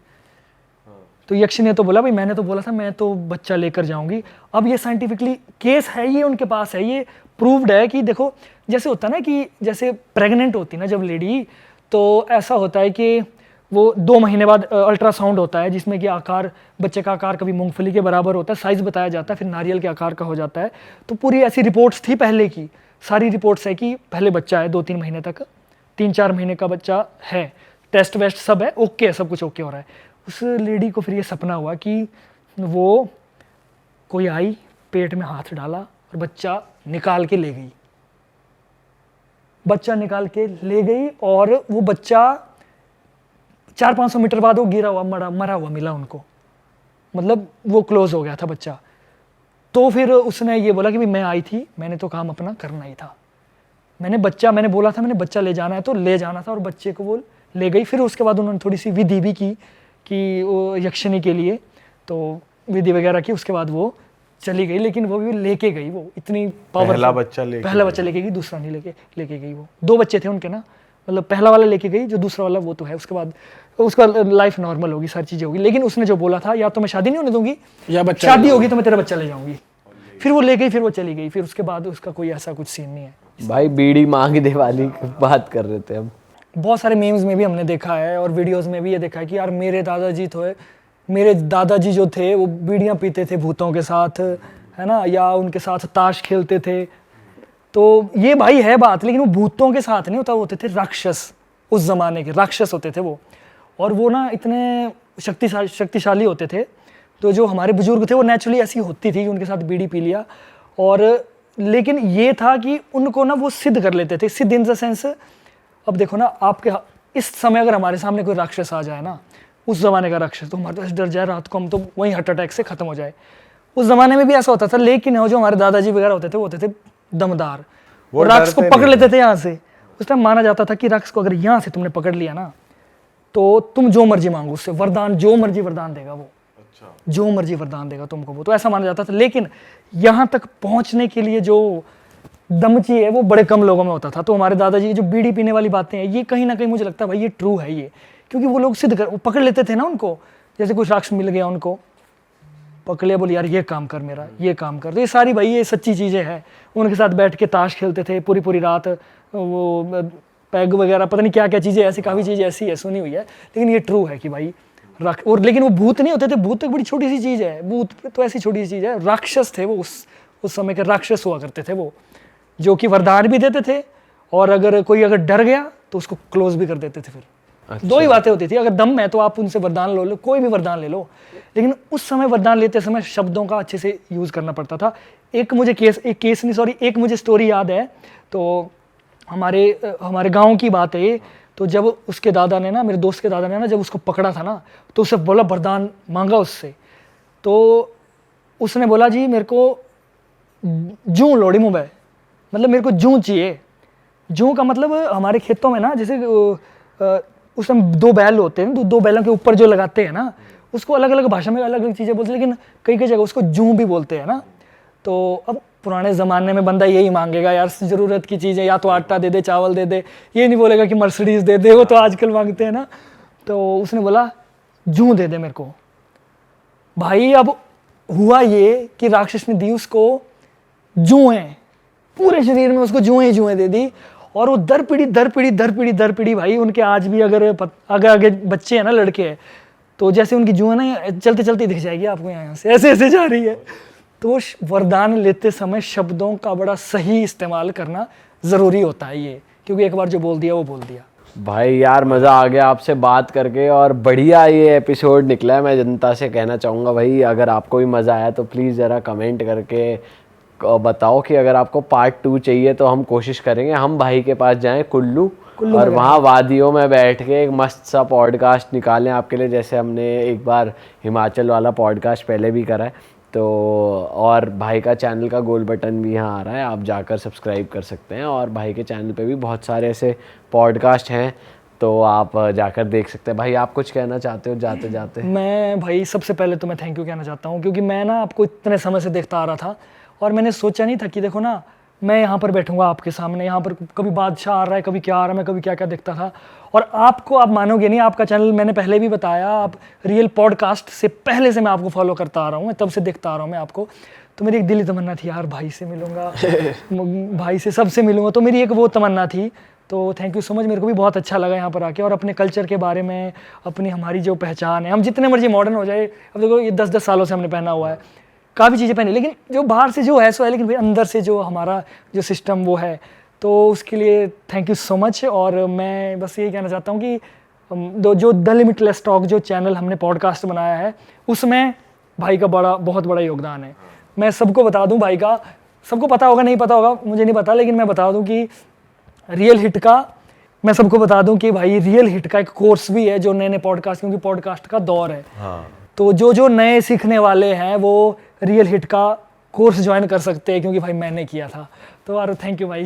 तो यक्षिणी ने तो बोला भाई मैंने तो बोला था मैं तो बच्चा लेकर जाऊंगी। अब ये साइंटिफिकली केस है, ये उनके पास है, ये प्रूव्ड है कि देखो जैसे होता है ना कि जैसे प्रेग्नेंट होती ना जब लेडी, तो ऐसा होता है कि वो 2 महीने बाद अल्ट्रासाउंड होता है जिसमें कि आकार, बच्चे का आकार कभी मूंगफली के बराबर होता है, साइज बताया जाता है, फिर नारियल के आकार का हो जाता है। तो पूरी ऐसी रिपोर्ट्स थी पहले की, सारी रिपोर्ट्स है कि पहले बच्चा है 2-3 महीने तक, 3-4 महीने का बच्चा है, टेस्ट वेस्ट सब है, ओके है, सब कुछ ओके हो रहा है। उस लेडी को फिर ये सपना हुआ कि वो कोई आई, पेट में हाथ डाला और बच्चा निकाल के ले गई, बच्चा निकाल के ले गई। और वो बच्चा 400-500 मीटर बाद वो गिरा हुआ मरा हुआ मिला उनको, मतलब वो क्लोज हो गया था बच्चा। तो फिर उसने ये बोला कि भाई मैं आई थी, मैंने तो काम अपना करना ही था, मैंने बोला था मैंने बच्चा ले जाना है तो ले जाना था, और बच्चे को वो ले गई। फिर उसके बाद उन्होंने थोड़ी सी विधि भी की कि वो यक्षिणी के लिए, तो विधि वगैरह की, उसके बाद वो चली गई। लेकिन वो भी लेके गई, वो इतनी पावरफुल, पहला बच्चा लेके गई, दूसरा नहीं लेके गई। वो 2 बच्चे थे उनके ना, मतलब पहला वाला लेके गई, जो दूसरा वाला वो तो है। उसके बाद उसका लाइफ नॉर्मल होगी, सारी चीजें होगी। लेकिन उसने जो बोला था या तो मैं शादी नहीं होने दूंगी या बच्चा शादी होगी तो मैं तेरा बच्चा ले जाऊंगी, फिर वो ले गई, फिर वो चली गई। फिर उसके बाद उसका कोई ऐसा कुछ सीन नहीं है भाई। बीड़ी मांग दे वाली बात कर रहे थे हम। बहुत सारे मीम्स में भी हमने देखा है और वीडियोस में भी ये देखा है कि यार मेरे दादाजी जो थे वो बीड़ियाँ पीते थे भूतों के साथ, है ना, या उनके साथ ताश खेलते थे। तो ये भाई है बात, लेकिन वो भूतों के साथ नहीं होता, होते थे राक्षस, उस जमाने के राक्षस होते थे वो। और वो ना इतने शक्तिशाली होते थे। तो जो हमारे बुजुर्ग थे वो नेचुरली ऐसी होती थी कि उनके साथ बीड़ी पी लिया। और लेकिन ये था कि उनको ना वो सिद्ध कर लेते थे, सिद्ध इन द सेंस, अब देखो ना आपके इस समय अगर हमारे सामने कोई राक्षस आ जाए ना, उस जमाने का राक्षस, तो हमारे तो डर जाए, रात को हम तो वहीं हार्ट अटैक से खत्म हो जाए। उस जमाने में भी ऐसा होता था। लेकिन जो हमारे दादाजी वगैरह होते थे वो होते थे दमदार, वो राक्षस को पकड़ लेते थे यहाँ से। उस टाइम माना जाता था कि राक्षस को अगर यहाँ से तुमने पकड़ लिया ना तो तुम जो मर्जी मांगो उससे, वरदान, जो मर्जी वरदान देगा वो, जो मर्जी वरदान देगा तुमको वो, तो ऐसा माना जाता था। लेकिन यहाँ तक पहुंचने के लिए जो दम चाहिए वो बड़े कम लोगों में होता था। तो हमारे दादाजी जो बीड़ी पीने वाली बातें हैं, ये कहीं ना कहीं मुझे लगता है भाई ये ट्रू है ये, क्योंकि वो लोग सिद्ध वो पकड़ लेते थे ना उनको। जैसे कुछ राक्षस मिल गया उनको, पकड़ लिया, बोले यार ये काम कर मेरा, ये काम कर। तो ये सारी भाई ये सच्ची चीज़ें हैं। उनके साथ बैठ के ताश खेलते थे पूरी पूरी रात, वो पैग वगैरह, पता नहीं क्या क्या चीज़ें, ऐसी काफ़ी चीज़ें ऐसी है, सुनी हुई है। लेकिन ये ट्रू है कि भाई और लेकिन वो भूत नहीं होते थे, भूत तो एक बड़ी छोटी सी चीज़ है, भूत तो ऐसी छोटी सी चीज़ है। राक्षस थे वो, उस समय के राक्षस हुआ करते थे वो, जो कि वरदान भी देते थे, और अगर कोई डर गया तो उसको क्लोज भी कर देते थे। फिर अच्छा। 2 ही बातें होती थी, अगर दम है तो आप उनसे वरदान लो, कोई भी वरदान ले लो। लेकिन उस समय वरदान लेते समय शब्दों का अच्छे से यूज करना पड़ता था। एक मुझे स्टोरी याद है। तो हमारे गाँव की बात है ये। तो जब उसके दादा ने ना, मेरे दोस्त के दादा ने ना, जब उसको पकड़ा था ना, तो उसे बोला वरदान मांगा उससे। तो उसने बोला जी मेरे को जूं लोड़ी मुँह, मतलब मेरे को जूं चाहिए। जूं का मतलब हमारे खेतों में ना, जैसे उसमें 2 बैल होते हैं, 2 बैलों के ऊपर जो लगाते हैं ना, उसको अलग अलग भाषा में अलग अलग चीज़ें बोलते हैं, लेकिन कई कई जगह उसको जूं भी बोलते हैं ना। तो अब पुराने ज़माने में बंदा यही मांगेगा यार, ज़रूरत की चीज़ें, या तो आटा दे दे, चावल दे दे, ये नहीं बोलेगा कि मर्सिडीज़ दे दे, वो तो आजकल मांगते हैं ना। तो उसने बोला जूं दे दे मेरे को। भाई अब हुआ ये कि राक्षस ने दी उसको जुएं, पूरे शरीर में उसको जुएं दे दी। और वो दर पीढ़ी भाई उनके आज भी अगर आगे बच्चे हैं ना, लड़के हैं, तो जैसे उनकी जुएं ना चलते चलते दिख जाएगी आपको, यहाँ से ऐसे ऐसे जा रही है। तो वरदान लेते समय शब्दों का बड़ा सही इस्तेमाल करना ज़रूरी होता है ये, क्योंकि एक बार जो बोल दिया वो बोल दिया। भाई यार मज़ा आ गया आपसे बात करके और बढ़िया ये एपिसोड निकला है। मैं जनता से कहना चाहूँगा भाई, अगर आपको भी मज़ा आया तो प्लीज़ ज़रा कमेंट करके बताओ कि अगर आपको पार्ट 2 चाहिए तो हम कोशिश करेंगे हम भाई के पास जाएं कुल्लू और वहाँ वादियों में बैठ के एक मस्त सा पॉडकास्ट निकालें आपके लिए, जैसे हमने एक बार हिमाचल वाला पॉडकास्ट पहले भी करा है। तो और भाई का चैनल का गोल बटन भी यहाँ आ रहा है, आप जाकर सब्सक्राइब कर सकते हैं। और भाई के चैनल पे भी बहुत सारे ऐसे पॉडकास्ट हैं तो आप जाकर देख सकते हैं। भाई आप कुछ कहना चाहते हो जाते जाते? मैं भाई सबसे पहले तो मैं थैंक यू कहना चाहता हूँ, क्योंकि मैं ना आपको इतने समय से देखता आ रहा था और मैंने सोचा नहीं था कि देखो ना मैं यहाँ पर बैठूंगा आपके सामने, यहाँ पर कभी बादशाह आ रहा है, कभी क्या आ रहा है, मैं कभी क्या क्या देखता था। और आपको आप मानोगे नहीं, आपका चैनल मैंने पहले भी बताया, आप रियल पॉडकास्ट से पहले से मैं आपको फॉलो करता आ रहा हूँ, मैं तब से देखता आ रहा हूँ मैं आपको। तो मेरी एक दिली तमन्ना थी यार भाई से मिलूंगा भाई से सबसे मिलूंगा, तो मेरी एक वो तमन्ना थी। तो थैंक यू सो मच, मेरे को भी बहुत अच्छा लगा यहाँ पर आके और अपने कल्चर के बारे में, अपनी हमारी जो पहचान है, हम जितने मर्जी मॉडर्न हो जाए, अब देखो ये 10-10 सालों से हमने पहना हुआ है, काफ़ी चीज़ें पहनी, लेकिन जो बाहर से जो है सो है, लेकिन भाई अंदर से जो हमारा जो सिस्टम वो है, तो उसके लिए थैंक यू सो मच। और मैं बस यही कहना चाहता हूँ कि जो द लिमिटलेस टॉक जो चैनल हमने पॉडकास्ट बनाया है उसमें भाई का बहुत बड़ा योगदान है। मैं सबको बता दूं, भाई का सबको पता होगा नहीं पता होगा मुझे नहीं पता, लेकिन मैं बता दूं कि रियल हिट का, मैं सबको बता दूं कि भाई रियल हिट का एक कोर्स भी है जो नए नए पॉडकास्ट, क्योंकि पॉडकास्ट का दौर है। तो जो नए सीखने वाले हैं वो रियल हिट का कोर्स ज्वाइन कर सकते हैं, क्योंकि भाई मैंने किया था। तो यार थैंक यू भाई,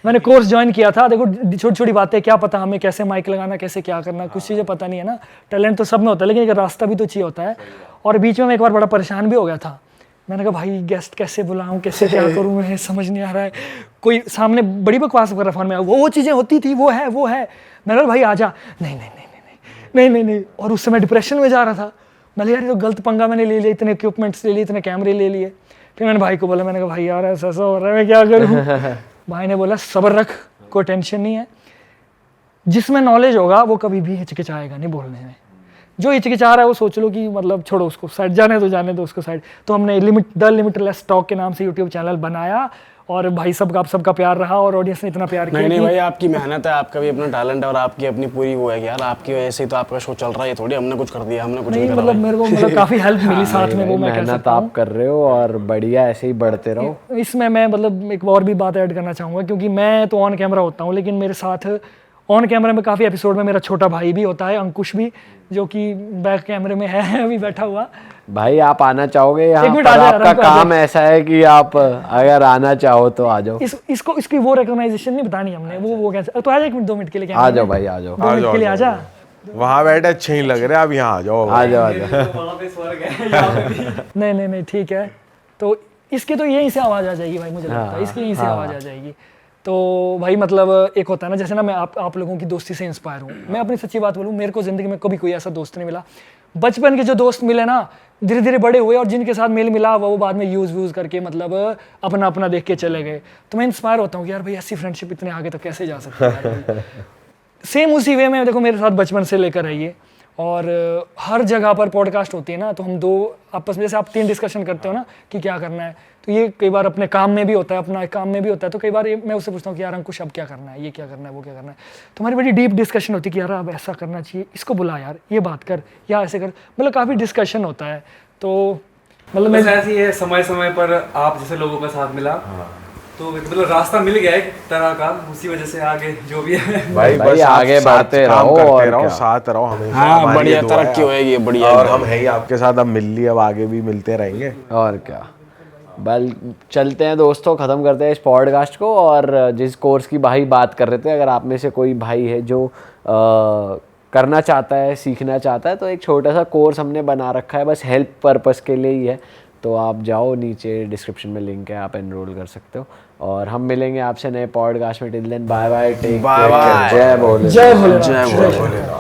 मैंने कोर्स ज्वाइन किया था। देखो छोटी छोटी बातें, क्या पता हमें कैसे माइक लगाना, कैसे क्या करना, कुछ चीज़ें पता नहीं है ना, टैलेंट तो सब में होता है, लेकिन एक रास्ता भी तो चाहिए होता है। और बीच में मैं एक बार बड़ा परेशान भी हो गया था, मैंने कहा भाई गेस्ट कैसे बुलाऊं, कैसे क्या करूं, मैं समझ नहीं आ रहा है, कोई सामने बड़ी बकवास कर रहा फोन में, वो चीज़ें होती थी, वो है मैंने कहा भाई आजा, नहीं। और उससे मैं डिप्रेशन में जा रहा था। मैंने यार ये तो गलत पंगा मैंने ले लिया, इतने इक्विपमेंट्स ले लिए, इतने कैमरे ले लिए। फिर मैंने भाई को बोला, मैंने कहा भाई यार ऐसा हो रहा है, मैं क्या करूँ। भाई ने बोला सब्र रख, कोई टेंशन नहीं है, जिसमें नॉलेज होगा वो कभी भी हिचकिचाएगा नहीं बोलने में। जो हिचकिचा रहा है वो सोच लो कि मतलब छोड़ो उसको साइड, जाने दो उसको साइड। तो हमने द लिमिटलेस टॉक के नाम से यूट्यूब चैनल बनाया और भाई आप सबका प्यार रहा और ऑडियंस ने इतना प्यार किया। नहीं भाई, आपकी मेहनत है, आपका भी अपना टैलेंट है और आपकी अपनी पूरी वो है यार, आपकी वजह से तो आपका शो चल रहा है, थोड़ी हमने कुछ कर दिया, हमने कुछ नहीं करा। मतलब मेरे को काफ़ी हेल्प मिली साथ में, वो मैं कह सकता हूं। आप कर रहे हो और बढ़िया ऐसे ही बढ़ते रहो। इसमें मैं मतलब एक और भी बात ऐड करना चाहूँगा, क्योंकि मैं तो ऑन कैमरा होता हूँ, लेकिन मेरे साथ ऑन कैमरा में काफ़ी एपिसोड में मेरा छोटा भाई भी होता है, अंकुश भी, जो कि बैक कैमरे में है अभी बैठा हुआ। भाई आप आना चाहोगे यहाँ पर? आपका काम ऐसा है कि आप अगर आना चाहो तो आ जाओ। इसकी वो रिकॉग्नाइजेशन नहीं बतानी हमने, वो कैसे, तो आ जा 1-2 मिनट के लिए। आ जाओ भाई, आ जाओ 2 मिनट के लिए आ जा। वहाँ बैठे अच्छे ही लग रहे हैं, आप यहाँ आ जाओ। आ जाओ। नहीं ठीक है। तो इसके तो यहीं से आवाज़ आ जाएगी भाई, मुझे लगता है इसकी यहीं से आवाज़ आ जाएगी। तो भाई मतलब एक होता है ना, जैसे ना मैं आप लोगों की दोस्ती से इंस्पायर हूँ। मैं अपनी सच्ची बात बोलूँ, मेरे को ज़िंदगी में कभी कोई ऐसा दोस्त नहीं मिला। बचपन के जो दोस्त मिले ना, धीरे धीरे बड़े हुए और जिनके साथ मेल मिला वो बाद में यूज़ करके मतलब अपना देख के चले गए। तो मैं इंस्पायर होता हूँ कि यार भाई ऐसी फ्रेंडशिप इतने आगे तक कैसे जा सकती है। सेम उसी वे में देखो मेरे साथ बचपन से लेकर आइए, और हर जगह पर पॉडकास्ट होती है ना, तो हम दो आपस में, जैसे आप 3 डिस्कशन करते हो ना कि क्या करना है, तो ये कई बार अपने काम में भी होता है, अपना काम में भी होता है। तो कई बार मैं उससे पूछता हूँ कि यार अंकुश अब क्या करना है, ये क्या करना है, वो क्या करना है। तो हमारी बड़ी डीप डिस्कशन होती है कि यार अब ऐसा करना चाहिए, इसको बुला यार, ये बात कर या ऐसे कर, मतलब काफ़ी डिस्कशन होता है। तो मतलब मैं ऐसी है, समय समय पर आप जैसे लोगों का साथ मिला, तो मतलब रास्ता मिल गया एक तरह का, उसी वजह से आगे जो भी है भाई बस आगे बढ़ते रहो और साथ रहो हमेशा। हाँ, बढ़िया तरक्की होएगी, बढ़िया। और हम है ही आपके साथ, अब मिल ली, अब आगे भी मिलते रहेंगे। और क्या, बल चलते हैं दोस्तों, ख़त्म करते हैं इस पॉडकास्ट को। और जिस कोर्स की भाई बात कर रहे थे, अगर आप में से कोई भाई है जो करना चाहता है, सीखना चाहता है, तो एक छोटा सा कोर्स हमने बना रखा है, बस हेल्प पर्पस के लिए ही है। तो आप जाओ, नीचे डिस्क्रिप्शन में लिंक है, आप एनरोल कर सकते हो। और हम मिलेंगे आपसे नए पॉडकास्ट में। Till then bye bye, take care, जय भोले। जय भोलेनाथ।